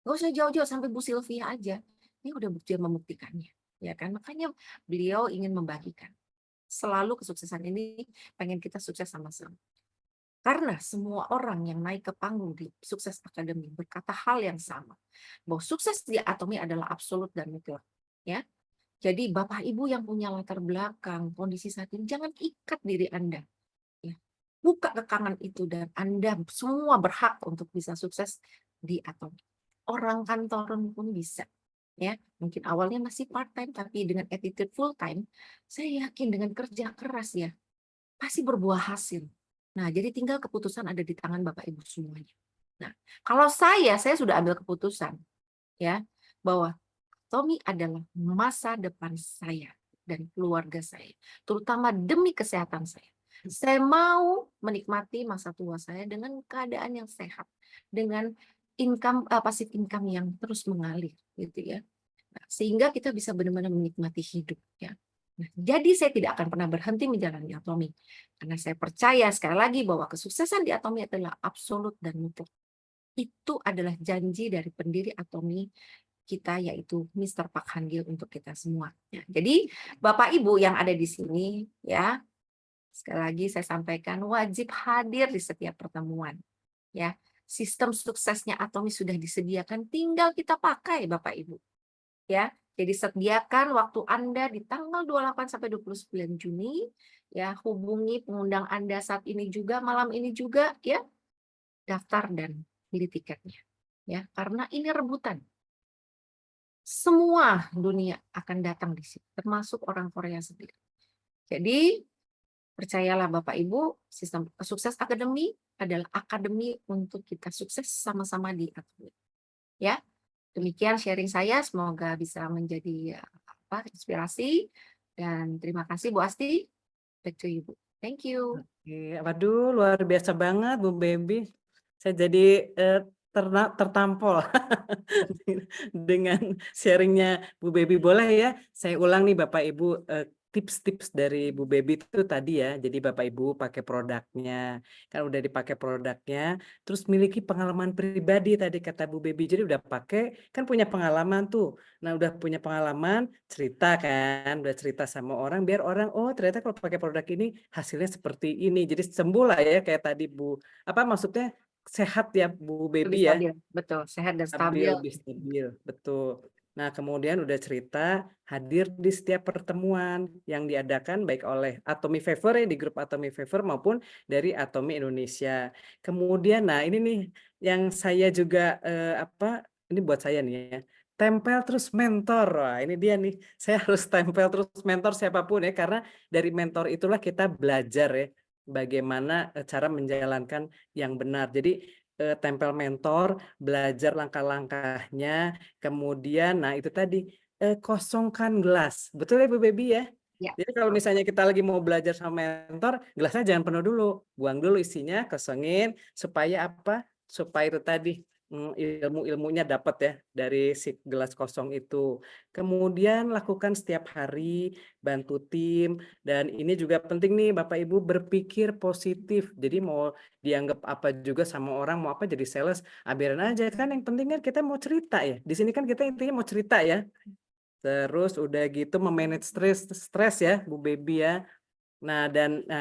Nggak usah jauh-jauh sampai Bu Sylvia aja. Ini udah bukti membuktikannya. Ya kan? Makanya beliau ingin membagikan. Selalu kesuksesan ini pengen kita sukses sama-sama. Karena semua orang yang naik ke panggung di Sukses Academy berkata hal yang sama. Bahwa sukses di Atomi adalah absolut dan mutlak. Ya. Jadi Bapak Ibu yang punya latar belakang, kondisi saat ini, jangan ikat diri Anda. Ya. Buka kekangan itu dan Anda semua berhak untuk bisa sukses di Atomi. Orang kantoran pun bisa. Ya, mungkin awalnya masih part-time, tapi dengan attitude full-time, saya yakin dengan kerja keras ya, pasti berbuah hasil. Nah, jadi tinggal keputusan ada di tangan Bapak Ibu semuanya. Nah, kalau saya sudah ambil keputusan ya bahwa Tommy adalah masa depan saya dan keluarga saya, terutama demi kesehatan saya. Saya mau menikmati masa tua saya dengan keadaan yang sehat, dengan income passive income yang terus mengalir gitu ya. Nah, sehingga kita bisa benar-benar menikmati hidup ya. Nah, jadi saya tidak akan pernah berhenti menjalani Atomi. Karena saya percaya sekali lagi bahwa kesuksesan di Atomi adalah absolut dan mutlak. Itu adalah janji dari pendiri Atomi kita yaitu Mr. Park Han-gil untuk kita semua. Ya, jadi Bapak Ibu yang ada di sini ya, sekali lagi saya sampaikan wajib hadir di setiap pertemuan. Ya, sistem suksesnya Atomi sudah disediakan, tinggal kita pakai Bapak Ibu. Ya, jadi sediakan waktu Anda di tanggal 28 sampai 29 Juni, ya, hubungi pengundang Anda saat ini juga, malam ini juga, ya, daftar dan beli tiketnya. Ya, karena ini rebutan. Semua dunia akan datang di sini, termasuk orang Korea sendiri. Jadi, percayalah Bapak Ibu, sistem Sukses Academy adalah akademi untuk kita sukses sama-sama di Atomi. Ya. Demikian sharing saya, semoga bisa menjadi inspirasi. Dan terima kasih Bu Asti. Back to you, Bu. Thank you. Oke, waduh luar biasa banget Bu Baby. Saya jadi tertampol dengan sharingnya Bu Baby. Boleh ya, saya ulang nih Bapak Ibu tips-tips dari Bu Baby itu tadi ya. Jadi Bapak Ibu pakai produknya, kan udah dipakai produknya, terus miliki pengalaman pribadi tadi kata Bu Baby. Jadi udah pakai, kan punya pengalaman tuh. Nah udah punya pengalaman, cerita kan, udah cerita sama orang, biar orang, oh ternyata kalau pakai produk ini hasilnya seperti ini. Jadi sembuh lah ya kayak tadi Bu, apa maksudnya sehat ya Bu Lebih Baby ya. stabil, betul. Sehat dan Stabil, stabil. lebih stabil, betul. Nah, kemudian udah cerita hadir di setiap pertemuan yang diadakan baik oleh Atomi Favor ya, di grup Atomi Favor maupun dari Atomi Indonesia. Kemudian, nah ini nih yang saya juga ini buat saya nih ya, tempel terus mentor. Wah, ini dia nih, saya harus tempel terus mentor siapapun ya, karena dari mentor itulah kita belajar ya, bagaimana cara menjalankan yang benar. Jadi tempel mentor, belajar langkah-langkahnya, kemudian nah itu tadi kosongkan gelas. Betul ya Bu Baby ya? Ya. Jadi kalau misalnya kita lagi mau belajar sama mentor, gelasnya jangan penuh dulu, buang dulu isinya, kosongin supaya apa? Supaya itu tadi ilmu-ilmunya dapat ya dari si gelas kosong itu. Kemudian lakukan setiap hari, bantu tim, dan ini juga penting nih Bapak Ibu berpikir positif. Jadi mau dianggap apa juga sama orang, mau apa jadi sales, biarin aja kan, yang penting kan kita mau cerita ya. Di sini kan kita intinya mau cerita ya. Terus udah gitu memanage stres ya Bu Baby ya. Nah,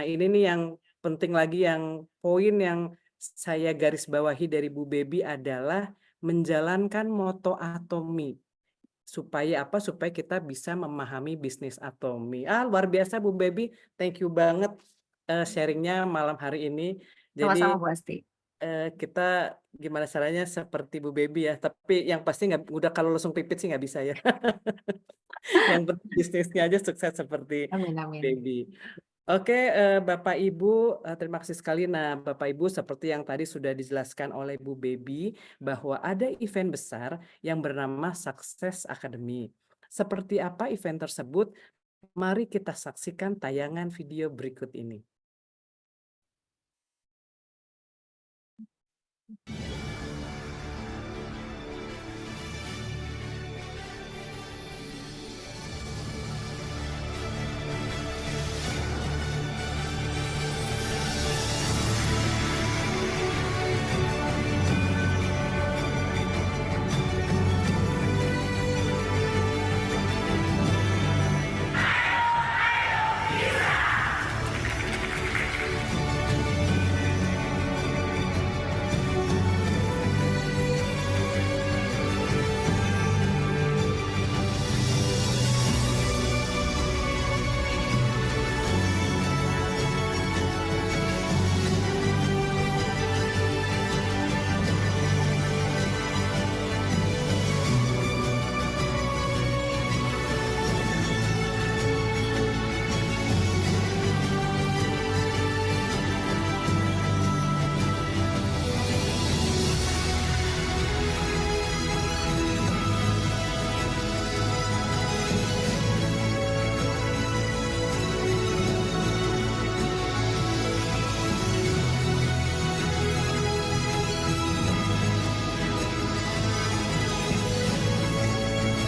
ini nih yang penting lagi, yang poin yang saya garis bawahi dari Bu Baby adalah menjalankan moto Atomi. Supaya apa? Supaya kita bisa memahami bisnis Atomi. Luar biasa Bu Baby, thank you banget sharingnya malam hari ini. Sama-sama Jadi Bu Asti. kita gimana caranya seperti Bu Baby ya, tapi yang pasti nggak, udah kalau langsung pipit sih nggak bisa ya. Yang penting bisnisnya aja sukses seperti Amin, amin. Baby. Oke, Bapak Ibu, terima kasih sekali. Nah, Bapak Ibu, seperti yang tadi sudah dijelaskan oleh Bu Baby, bahwa ada event besar yang bernama Success Academy. Seperti apa event tersebut? Mari kita saksikan tayangan video berikut ini.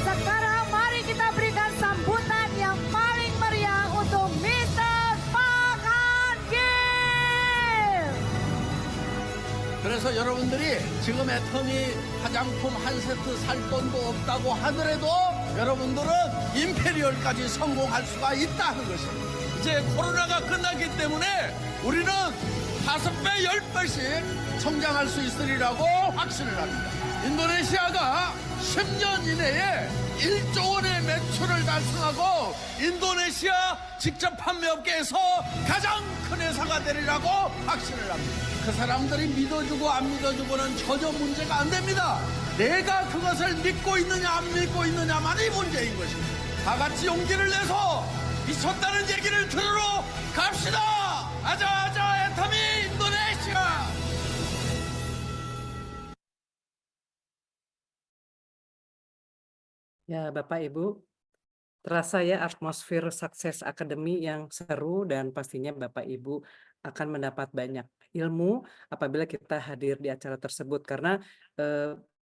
Sekarang mari kita berikan sambutan yang paling meriah untuk Mr. Park Han-gil. 그래서 여러분들이 지금 애터미 화장품 한 세트 살 돈도 없다고 하더라도 여러분들은 임페리얼까지 성공할 수가 있다는 것입니다. 이제 코로나가 끝났기 때문에 우리는 5배, 10배씩 성장할 수 있으리라고 확신을 합니다. 인도네시아가 10년 이내에 1조 원의 매출을 달성하고 인도네시아 직접 판매업계에서 가장 큰 회사가 되리라고 확신을 합니다. 그 사람들이 믿어주고 안 믿어주고는 전혀 문제가 안 됩니다. 내가 그것을 믿고 있느냐 안 믿고 있느냐만이 문제인 것입니다. 다 같이 용기를 내서 미쳤다는 얘기를 들으러 갑시다. 아자아자 애터미 인도네시아. Ya, Bapak Ibu, terasa ya atmosfer Success Academy yang seru, dan pastinya Bapak Ibu akan mendapat banyak ilmu apabila kita hadir di acara tersebut, karena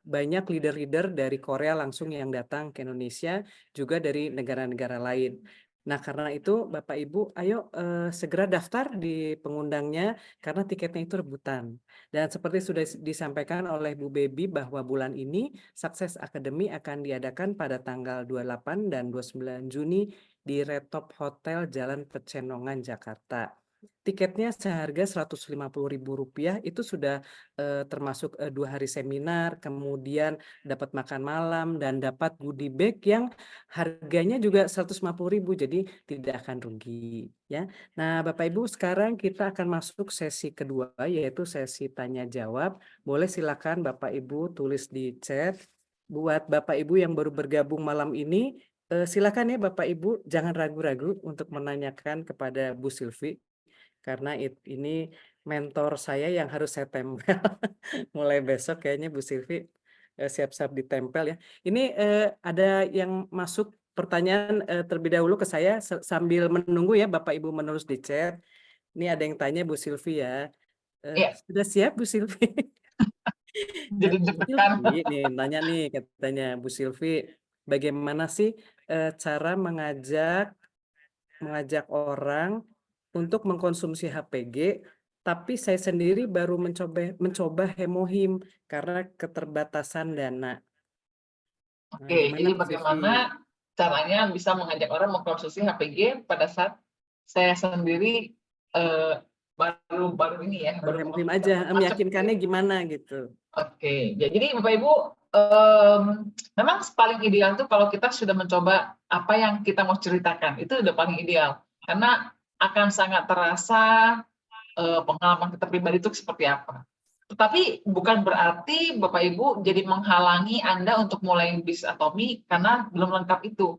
banyak leader-leader dari Korea langsung yang datang ke Indonesia, juga dari negara-negara lain. Nah, karena itu Bapak Ibu, ayo segera daftar di pengundangnya karena tiketnya itu rebutan. Dan seperti sudah disampaikan oleh Bu Baby bahwa bulan ini Success Academy akan diadakan pada tanggal 28 dan 29 Juni di Red Top Hotel Jalan Pecenongan, Jakarta. Tiketnya seharga Rp150.000, itu sudah termasuk 2 hari seminar, kemudian dapat makan malam dan dapat goodie bag yang harganya juga Rp150.000, jadi tidak akan rugi ya. Nah, Bapak Ibu, sekarang kita akan masuk sesi kedua, yaitu sesi tanya jawab. Boleh silakan Bapak Ibu tulis di chat. Buat Bapak Ibu yang baru bergabung malam ini, silakan ya Bapak Ibu, jangan ragu-ragu untuk menanyakan kepada Bu Sylvie, karena ini mentor saya yang harus saya tempel. Mulai besok kayaknya Bu Sylvie siap-siap ditempel ya. Ini ada yang masuk pertanyaan terlebih dahulu ke saya, sambil menunggu ya Bapak Ibu menulis di chat. Ini ada yang tanya Bu Sylvie ya. Iya. Sudah siap Bu Sylvie? Jadi Bu deg-degan. Sylvie nih nanya nih, katanya Bu Sylvie, bagaimana sih cara mengajak orang untuk mengkonsumsi HPG, tapi saya sendiri baru mencoba Hemohim karena keterbatasan dana. Nah, Oke, gimana jadi Bu bagaimana Sylvie? caranya bisa mengajak orang mengkonsumsi HPG pada saat saya sendiri baru ini ya, baru Hemohim aja, meyakinkannya gimana gitu. Oke, ya, jadi Bapak Ibu, memang paling ideal tuh kalau kita sudah mencoba apa yang kita mau ceritakan, itu udah paling ideal. Karena akan sangat terasa pengalaman kita pribadi itu seperti apa. Tetapi bukan berarti Bapak Ibu jadi menghalangi Anda untuk mulai bisnis Atomi karena belum lengkap itu.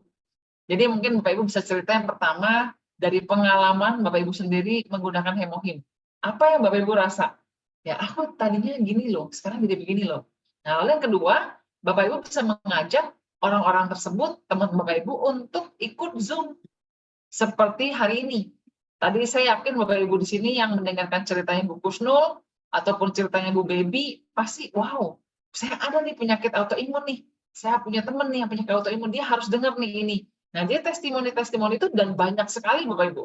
Jadi mungkin Bapak Ibu bisa cerita yang pertama dari pengalaman Bapak Ibu sendiri menggunakan Hemohim. Apa yang Bapak Ibu rasa? Ya, aku tadinya gini loh, sekarang jadi begini loh. Nah, lalu yang kedua, Bapak Ibu bisa mengajak orang-orang tersebut, teman Bapak Ibu, untuk ikut Zoom. Seperti hari ini. Tadi saya yakin Bapak Ibu di sini yang mendengarkan ceritanya Bu Kusnul, ataupun ceritanya Bu Baby, pasti, wow, saya ada nih penyakit autoimun nih. Saya punya teman nih yang penyakit autoimun, dia harus dengar nih ini. Nah, dia testimoni-testimoni itu dan banyak sekali Bapak Ibu.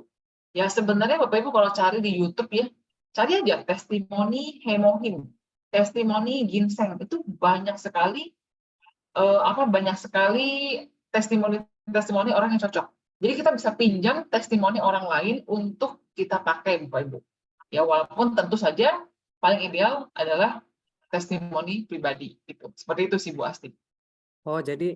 Ya, sebenarnya Bapak Ibu kalau cari di YouTube ya, cari aja testimoni Hemohim, testimoni ginseng, itu banyak sekali testimoni orang yang cocok. Jadi kita bisa pinjam testimoni orang lain untuk kita pakai Bapak Ibu. Ya, walaupun tentu saja paling ideal adalah testimoni pribadi gitu. Seperti itu sih Bu Asti. Oh, jadi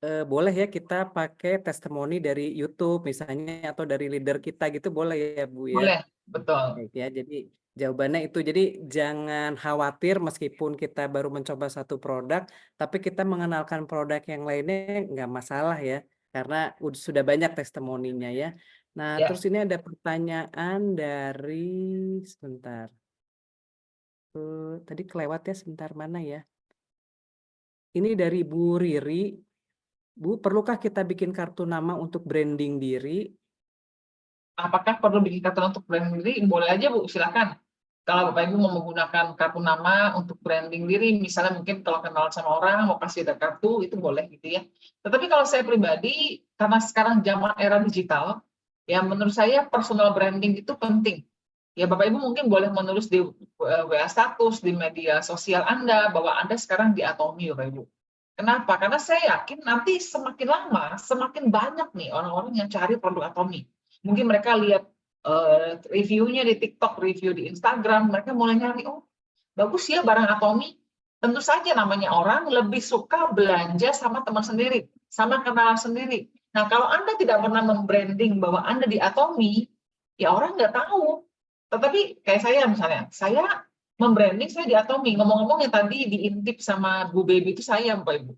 boleh ya kita pakai testimoni dari YouTube misalnya atau dari leader kita gitu boleh ya Bu ya? Boleh, betul. Baik ya, jadi jawabannya itu. Jadi jangan khawatir meskipun kita baru mencoba satu produk, tapi kita mengenalkan produk yang lainnya nggak masalah ya, karena sudah banyak testimoninya ya. Nah, Ya. terus ini ada pertanyaan dari, sebentar. Tadi kelewat ya, sebentar mana ya? Ini dari Bu Riri. Bu, perlukah kita bikin kartu nama untuk branding diri? Apakah perlu bikin kartu untuk branding diri? Boleh aja Bu, silakan. Kalau Bapak Ibu mau menggunakan kartu nama untuk branding diri, misalnya mungkin kalau kenal sama orang, mau kasih ada kartu, itu boleh gitu ya. Tetapi kalau saya pribadi, karena sekarang zaman era digital, ya menurut saya personal branding itu penting. Ya Bapak Ibu mungkin boleh menulis di WA status, di media sosial Anda, bahwa Anda sekarang di Atomi Bapak Ibu. Kenapa? Karena saya yakin nanti semakin lama, semakin banyak nih orang-orang yang cari produk Atomi. Mungkin mereka lihat reviewnya di TikTok, review di Instagram, mereka mulai nyari, oh bagus ya barang Atomi. Tentu saja namanya orang lebih suka belanja sama teman sendiri, sama kenalan sendiri. Nah kalau Anda tidak pernah membranding bahwa Anda di Atomi, ya orang nggak tahu. Tetapi kayak saya misalnya, saya membranding saya di Atomi. Ngomong-ngomong yang tadi diintip sama Bu Baby itu saya Bapak Ibu.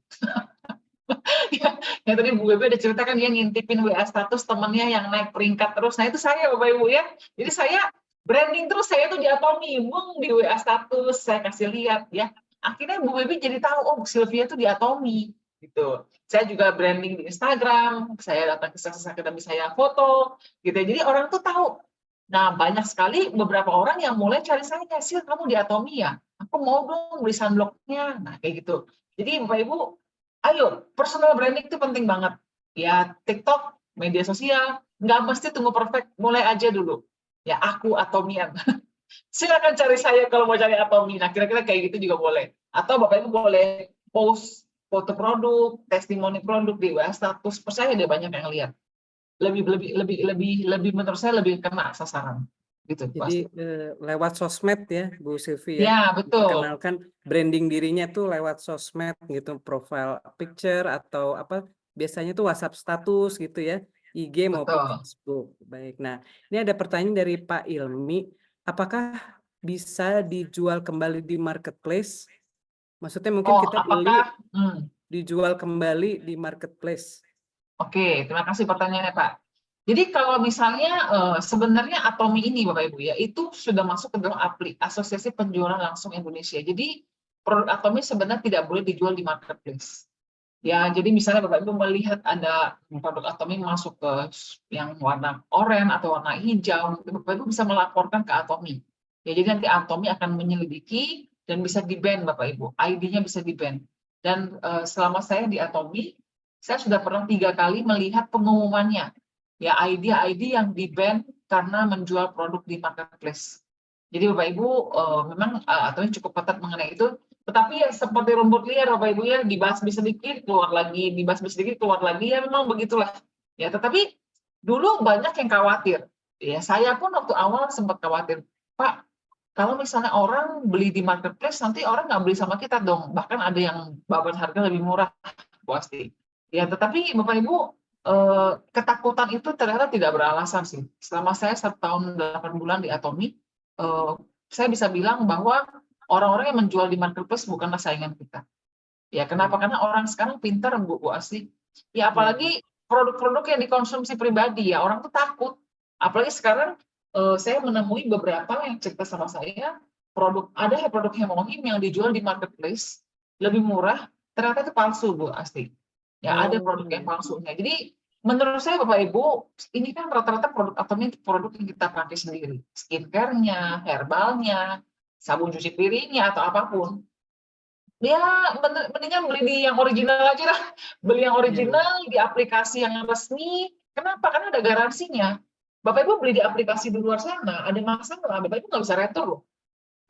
Yang tadi Bu Bebe udah ceritakan dia ngintipin WA status temennya yang naik peringkat terus. Nah itu saya Bapak Ibu ya. Jadi saya branding terus, saya tuh di Atomi, di WA status saya kasih lihat ya. Akhirnya Bu Bebe jadi tahu, oh Sylvia tuh di Atomi gitu. Saya juga branding di Instagram, saya datang ke Sukses Academy, saya foto gitu. Jadi orang tuh tahu. Nah banyak sekali beberapa orang yang mulai cari saya, Sil kamu di Atomi ya? Aku mau dong beli sunblocknya. Nah kayak gitu. Jadi Bapak Ibu, ayo, personal branding itu penting banget. Ya, TikTok, media sosial, nggak mesti tunggu perfect, mulai aja dulu. Ya, aku Atomian. Silakan cari saya kalau mau cari Atomi. Nah, kira-kira kayak gitu juga boleh. Atau Bapak Ibu boleh post foto produk, testimoni produk di WA status. Percaya deh banyak yang lihat. Lebih menurut saya lebih kena sasaran. Gitu, Jadi lewat sosmed ya Bu Sylvia. Ya, betul. Kenalkan branding dirinya tuh lewat sosmed gitu, profile picture atau apa biasanya tuh WhatsApp status gitu ya, IG maupun Betul. Facebook. Baik. Nah, ini ada pertanyaan dari Pak Ilmi, apakah bisa dijual kembali di marketplace? Maksudnya mungkin Oh, kita beli apakah dijual kembali di marketplace. Oke, terima kasih pertanyaannya Pak. Jadi kalau misalnya sebenarnya Atomi ini Bapak Ibu ya, itu sudah masuk ke dalam Asosiasi Penjualan Langsung Indonesia. Jadi produk Atomi sebenarnya tidak boleh dijual di marketplace. Ya, jadi misalnya Bapak Ibu melihat ada produk Atomi masuk ke yang warna oranye atau warna hijau, Bapak Ibu bisa melaporkan ke Atomi. Ya, jadi nanti Atomi akan menyelidiki dan bisa di-ban Bapak Ibu. ID-nya bisa di-ban. Dan selama saya di Atomi, saya sudah pernah 3 kali melihat pengumumannya. Ya, ID yang di-ban karena menjual produk di marketplace. Jadi Bapak Ibu memang Atomi cukup ketat mengenai itu. Tetapi ya seperti rumput liar Bapak Ibu ya, dibasmi sedikit keluar lagi, dibasmi sedikit keluar lagi, ya memang begitulah. Ya, tetapi dulu banyak yang khawatir. Ya, saya pun waktu awal sempat khawatir, Pak, kalau misalnya orang beli di marketplace, nanti orang nggak beli sama kita dong. Bahkan ada yang babat harga lebih murah, pasti. Ya, tetapi Bapak Ibu, ketakutan itu ternyata tidak beralasan sih. Selama saya 1 tahun 8 bulan di Atomy, saya bisa bilang bahwa orang-orang yang menjual di marketplace bukanlah saingan kita. Ya, kenapa? Karena orang sekarang pintar, Bu Asti. Ya, apalagi produk-produk yang dikonsumsi pribadi ya, orang tuh takut. Apalagi sekarang saya menemui beberapa yang cerita sama saya, ada produk hemohim yang dijual di marketplace lebih murah, ternyata itu palsu, Bu Asti. Ya, ada produk yang palsunya. Jadi menurut saya Bapak Ibu, ini kan rata-rata produk Atomy produk yang kita pakai sendiri. Skincare-nya, herbalnya, sabun cuci piringnya, atau apapun. Ya, mendingan beli di yang original aja lah. Beli yang original di aplikasi yang resmi. Kenapa? Karena ada garansinya. Bapak Ibu beli di aplikasi di luar sana, ada masalah, Bapak Ibu nggak bisa retur loh.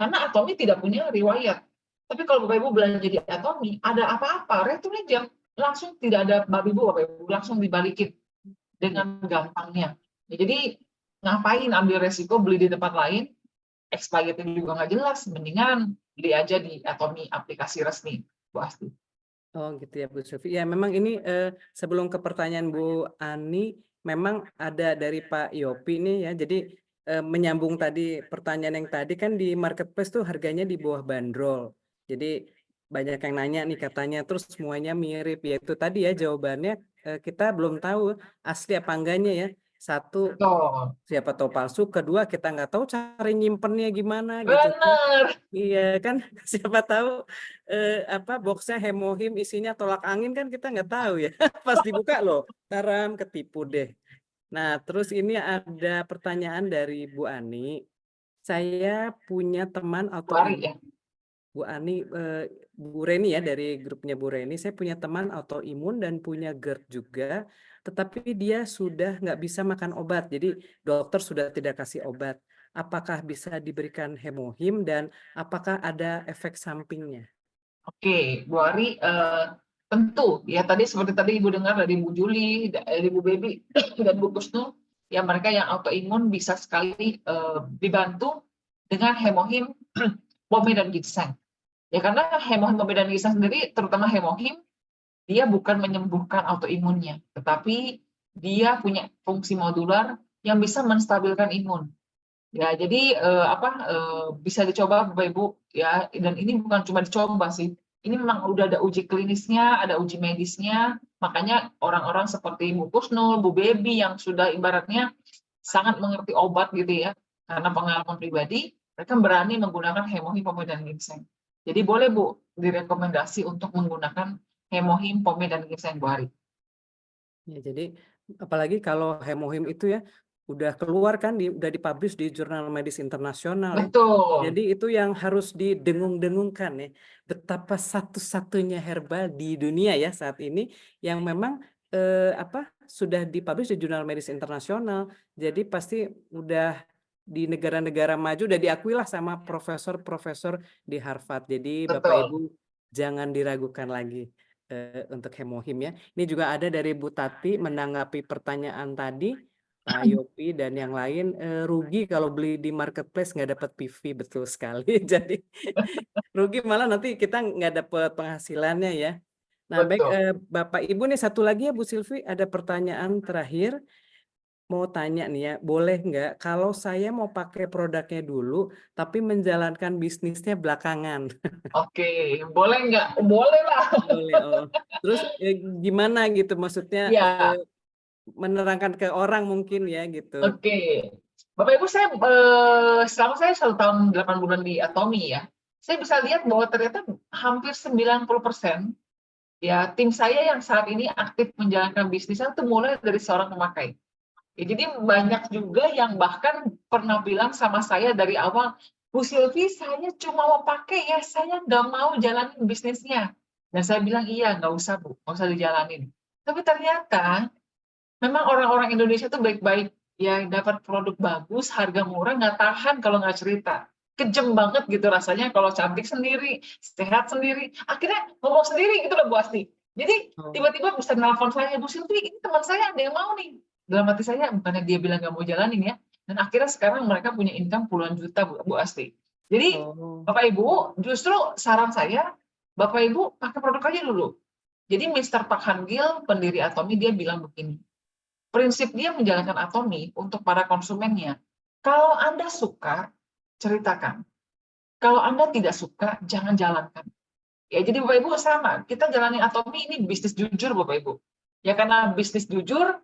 Karena Atomy tidak punya riwayat. Tapi kalau Bapak Ibu belanja di Atomy, ada apa-apa, retur aja. Langsung tidak ada Bapak Ibu, langsung dibalikin dengan gampangnya. Ya, jadi ngapain ambil resiko beli di tempat lain, expirednya juga nggak jelas, mendingan beli aja di Atomy aplikasi resmi, Bu Asti. Oh gitu ya Bu Sylvie. Ya memang ini sebelum ke pertanyaan Bu Ani, memang ada dari Pak Yopi nih ya. Jadi menyambung tadi pertanyaan yang tadi kan di marketplace tuh harganya di bawah bandrol. Jadi banyak yang nanya nih katanya, terus semuanya mirip. Ya itu tadi ya jawabannya kita belum tahu asli apa enggaknya ya. Satu, Betul. siapa tahu palsu. Kedua, kita nggak tahu cara nyimpennya gimana gitu. Benar. Iya kan, siapa tahu boxnya hemohim isinya tolak angin kan kita nggak tahu ya. Pas dibuka loh, taram ketipu deh. Nah, terus ini ada pertanyaan dari Bu Ani. Saya punya teman autoimun. Ya. Bu Ani, Bu Reni ya, dari grupnya Bu Reni, saya punya teman autoimun dan punya GERD juga, tetapi dia sudah nggak bisa makan obat, jadi dokter sudah tidak kasih obat. Apakah bisa diberikan hemohim dan apakah ada efek sampingnya? Oke, Bu Ari, tentu ya tadi seperti tadi Ibu dengar dari Bu Juli, dari Bu Baby dan Bu Kusnul, ya mereka yang autoimun bisa sekali dibantu dengan hemohim, pome dan ginseng. Ya karena hemohim, pome dan ginseng sendiri, terutama hemohim, dia bukan menyembuhkan autoimunnya, tetapi dia punya fungsi modular yang bisa menstabilkan imun. Ya, jadi bisa dicoba Bapak Ibu ya, dan ini bukan cuma dicoba sih. Ini memang udah ada uji klinisnya, ada uji medisnya. Makanya orang-orang seperti Bu Kusnul, Bu Baby yang sudah ibaratnya sangat mengerti obat gitu ya, karena pengalaman pribadi, mereka berani menggunakan hemohim, pome dan ginseng. Jadi boleh Bu direkomendasi untuk menggunakan hemohim, pome dan ginseng Bu Ari. Ya, jadi apalagi kalau hemohim itu ya udah keluar kan, udah dipublish di jurnal medis internasional ya. Betul. Jadi itu yang harus didengung-dengungkan ya, betapa satu-satunya herbal di dunia ya saat ini yang memang sudah dipublish di jurnal medis internasional. Jadi pasti udah di negara-negara maju udah diakui lah sama profesor-profesor di Harvard. Jadi Bapak Betul. Ibu jangan diragukan lagi untuk hemohim ya. Ini juga ada dari Bu Tati menanggapi pertanyaan tadi. Pak Yopi dan yang lain, rugi kalau beli di marketplace nggak dapat PV, betul sekali. Jadi rugi malah nanti kita nggak dapat penghasilannya ya. Nah baik, Bapak Ibu nih satu lagi ya Bu Sylvie, ada pertanyaan terakhir. Mau tanya nih ya, boleh nggak kalau saya mau pakai produknya dulu, tapi menjalankan bisnisnya belakangan? Oke, boleh nggak? Boleh lah. Boleh, oh. Terus gimana gitu maksudnya? Ya. Menerangkan ke orang mungkin ya gitu. Oke. Bapak Ibu, saya selama saya 1 tahun 8 bulan di Atomy ya, saya bisa lihat bahwa ternyata hampir 90% ya tim saya yang saat ini aktif menjalankan bisnisnya itu mulai dari seorang pemakai. Ya, jadi banyak juga yang bahkan pernah bilang sama saya dari awal, Bu Sylvie, saya cuma mau pakai ya, saya nggak mau jalanin bisnisnya. Dan saya bilang, iya, nggak usah Bu, nggak usah dijalanin. Tapi ternyata memang orang-orang Indonesia tuh baik-baik, ya dapat produk bagus, harga murah, nggak tahan kalau nggak cerita. Kejem banget gitu rasanya kalau cantik sendiri, sehat sendiri, akhirnya ngomong sendiri gitu loh Bu Asti. Jadi tiba-tiba bisa nelfon saya, Bu Sylvie, ini teman saya ada yang mau nih. Dalam hati saya, bukannya dia bilang nggak mau jalanin ya, Dan akhirnya sekarang mereka punya income puluhan juta, Bu Asti. Jadi Oh, Bapak Ibu, justru saran saya, Bapak Ibu pakai produk aja dulu. Jadi Mr. Park Han Gil, pendiri Atomy, dia bilang begini, prinsip dia menjalankan Atomy untuk para konsumennya. Kalau Anda suka, ceritakan. Kalau Anda tidak suka, jangan jalankan. Ya, jadi Bapak Ibu sama, kita jalani Atomy ini bisnis jujur Bapak Ibu. Ya karena bisnis jujur,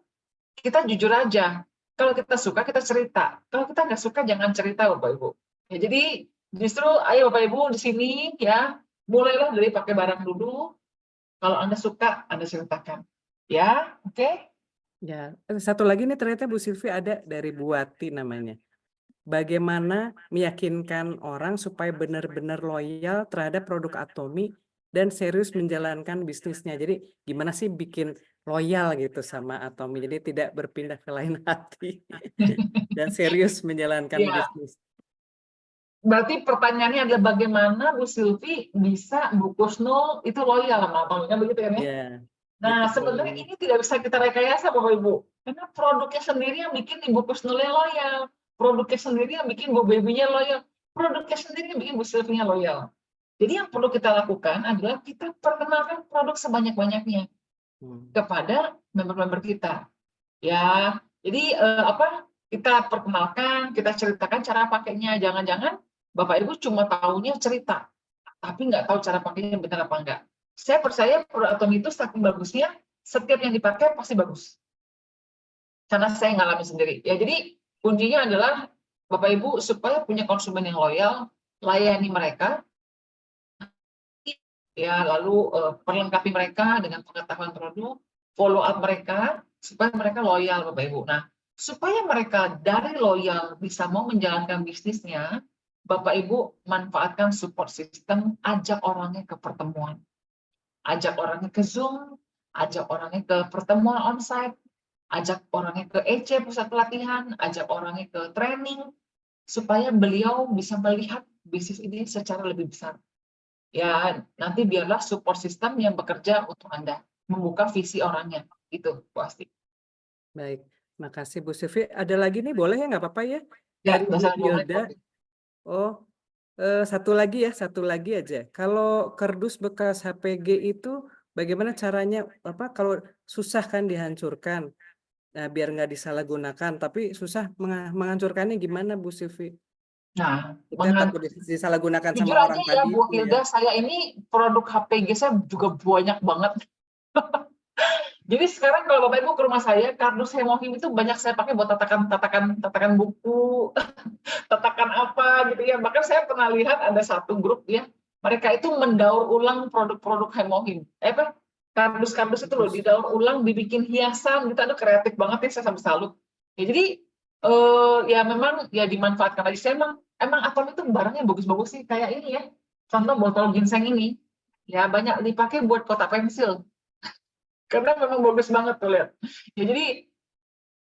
kita jujur aja. Kalau kita suka, kita cerita. Kalau kita nggak suka, jangan cerita Bapak Ibu. Ya, jadi justru ayo Bapak Ibu di sini ya, mulailah dari pakai barang dulu. Kalau Anda suka, Anda ceritakan. Ya, oke? ya. Satu lagi nih ternyata Bu Silvi ada dari Bu Wati namanya. Bagaimana meyakinkan orang supaya benar-benar loyal terhadap produk Atomy dan serius menjalankan bisnisnya. Jadi gimana sih bikin loyal gitu sama Atomy, jadi tidak berpindah ke lain hati dan serius menjalankan Ya, bisnis. berarti pertanyaannya adalah bagaimana Bu Silvi bisa Bu Kusnul itu loyal sama Atomy, kan begitu kan ya? Ya, Nah, betul. sebenarnya ini tidak bisa kita rekayasa Bapak Ibu. Karena produknya sendiri yang bikin Ibu Kusnulnya loyal. Produknya sendiri yang bikin Bu Babynya loyal. Produknya sendiri yang bikin Bu Silvinya loyal. Jadi yang perlu kita lakukan adalah kita perkenalkan produk sebanyak-banyaknya kepada member-member kita. Ya, jadi kita perkenalkan, kita ceritakan cara pakainya. Jangan-jangan Bapak Ibu cuma tahunya cerita, tapi nggak tahu cara pakainya benar apa enggak. Saya percaya produk Atomy itu saking bagusnya, setiap yang dipakai pasti bagus. Karena saya ngalamin sendiri. Ya, jadi kuncinya adalah Bapak Ibu supaya punya konsumen yang loyal, layani mereka, ya lalu perlengkapi mereka dengan pengetahuan produk, follow up mereka supaya mereka loyal Bapak Ibu. Nah, supaya mereka dari loyal bisa mau menjalankan bisnisnya, Bapak Ibu manfaatkan support system, ajak orangnya ke pertemuan. Ajak orangnya ke Zoom, ajak orangnya ke pertemuan onsite, ajak orangnya ke EC pusat pelatihan, ajak orangnya ke training, supaya beliau bisa melihat bisnis ini secara lebih besar. Ya, nanti biarlah support system yang bekerja untuk Anda, membuka visi orangnya, gitu, Bu Asti. Baik, makasih Bu Silvi. Ada lagi nih, boleh ya, nggak apa-apa ya? Ya, Dari Bu dasar 2 menit. Hilda. Oh, satu lagi aja. Kalau kardus bekas HPG itu bagaimana caranya, kalau susah kan dihancurkan, nah biar nggak disalahgunakan, tapi susah menghancurkannya gimana Bu Silvi? Nah, Kita takut disalahgunakan jujur sama aja orang ya tadi Bu itu ya. Hilda, saya ini produk HPG saya juga banyak banget. Jadi sekarang kalau Bapak Ibu ke rumah saya, kardus hemohim itu banyak saya pakai buat tatakan buku, tatakan apa gitu ya. Bahkan saya pernah lihat ada satu grup ya, mereka itu mendaur ulang produk-produk hemohim. Kardus-kardus itu loh didaur ulang, dibikin hiasan gitu, aduh kreatif banget ya, saya sampai salut. Ya jadi ya memang ya dimanfaatkan aja. Saya emang Atomy itu barangnya bagus-bagus sih, kayak ini ya. Contoh botol ginseng ini, ya banyak dipakai buat kotak pensil. Karena memang bagus banget tuh lihat. Ya jadi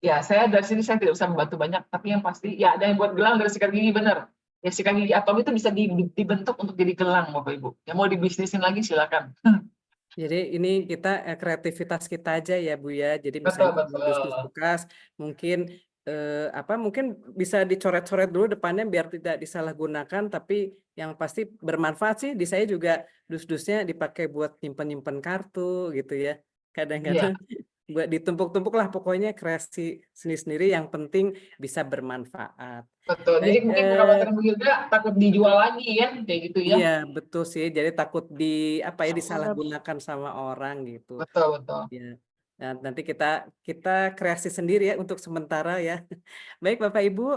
ya saya dari sini saya tidak bisa membantu banyak, tapi yang pasti ya ada yang buat gelang dari sikat gigi benar. Ya sikat gigi Atomy itu bisa dibentuk untuk jadi gelang Bapak Ibu. Yang mau dibisnisin lagi silakan. Jadi ini kita kreativitas kita aja ya Bu ya. Jadi Betul, misalnya dus betul. bekas mungkin mungkin bisa dicoret-coret dulu depannya biar tidak disalahgunakan, tapi yang pasti bermanfaat sih. Di saya juga dus-dusnya dipakai buat nyimpen-nyimpen kartu gitu ya. Iya, Kadang-kadang buat ditumpuk-tumpuk lah, pokoknya kreasi sendiri-sendiri yang penting bisa bermanfaat. betul. Jadi Baik, mungkin kekhawatiran Bu Hilda takut dijual lagi ya, kayak gitu ya. iya betul sih. Jadi takut Ada disalahgunakan sama orang gitu. Betul, betul. Ya. Nah, nanti kita kreasi sendiri ya untuk sementara ya. Baik Bapak Ibu,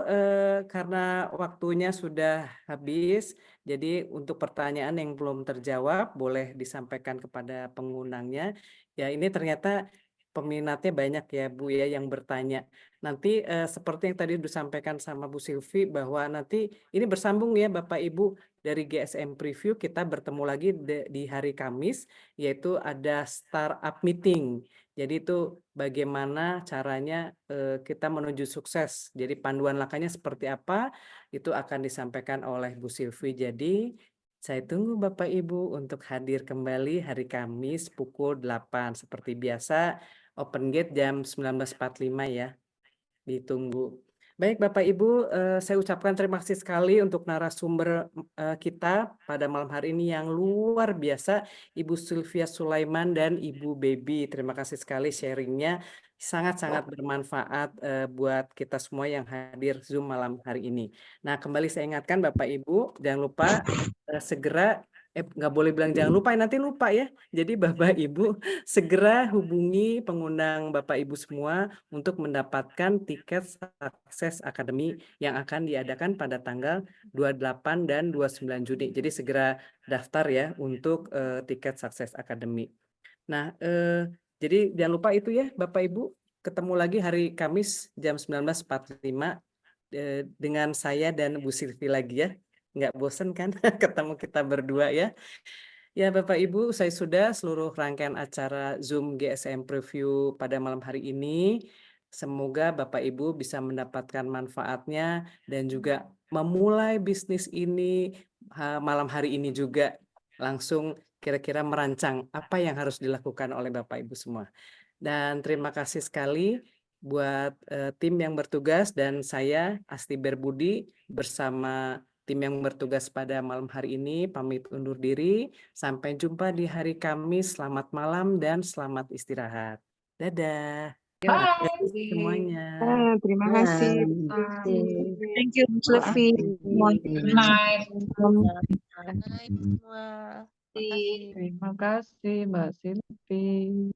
karena waktunya sudah habis, jadi untuk pertanyaan yang belum terjawab boleh disampaikan kepada pengundangnya. Ya ini ternyata peminatnya banyak ya Bu ya yang bertanya. Nanti seperti yang tadi disampaikan sama Bu Silvi bahwa nanti ini bersambung ya Bapak Ibu, dari GSM Preview kita bertemu lagi di hari Kamis, yaitu ada startup meeting. Jadi itu bagaimana caranya kita menuju sukses. Jadi panduan langkahnya seperti apa, itu akan disampaikan oleh Bu Silvi. Jadi saya tunggu Bapak Ibu untuk hadir kembali hari Kamis pukul 8. Seperti biasa, open gate jam 19.45 ya. Ditunggu. Baik Bapak Ibu, saya ucapkan terima kasih sekali untuk narasumber kita pada malam hari ini yang luar biasa, Ibu Sylvia Sulaiman dan Ibu Baby. Terima kasih sekali sharingnya, sangat-sangat bermanfaat buat kita semua yang hadir Zoom malam hari ini. Nah, kembali saya ingatkan Bapak Ibu, jangan lupa segera, nggak boleh bilang jangan lupa, nanti lupa ya. Jadi Bapak Ibu segera hubungi pengundang Bapak Ibu semua untuk mendapatkan tiket Sukses Academy yang akan diadakan pada tanggal 28 dan 29 Juni. Jadi segera daftar ya untuk tiket Sukses Academy. Nah, jadi jangan lupa itu ya Bapak Ibu, ketemu lagi hari Kamis jam 19.45 dengan saya dan Bu Silvi lagi ya. Nggak bosen kan ketemu kita berdua ya. Ya Bapak Ibu, saya sudah seluruh rangkaian acara Zoom GSM Preview pada malam hari ini. Semoga Bapak Ibu bisa mendapatkan manfaatnya dan juga memulai bisnis ini malam hari ini juga langsung kira-kira merancang apa yang harus dilakukan oleh Bapak Ibu semua. Dan terima kasih sekali buat tim yang bertugas dan saya Asti Berbudi bersama tim yang bertugas pada malam hari ini pamit undur diri. Sampai jumpa di hari Kamis. Selamat malam dan selamat istirahat. Dadah. Terima Bye. kasih. Semuanya. Terima kasih. Thank you, Bu Sylvie. Good night. Terima kasih, Mbak Silvi.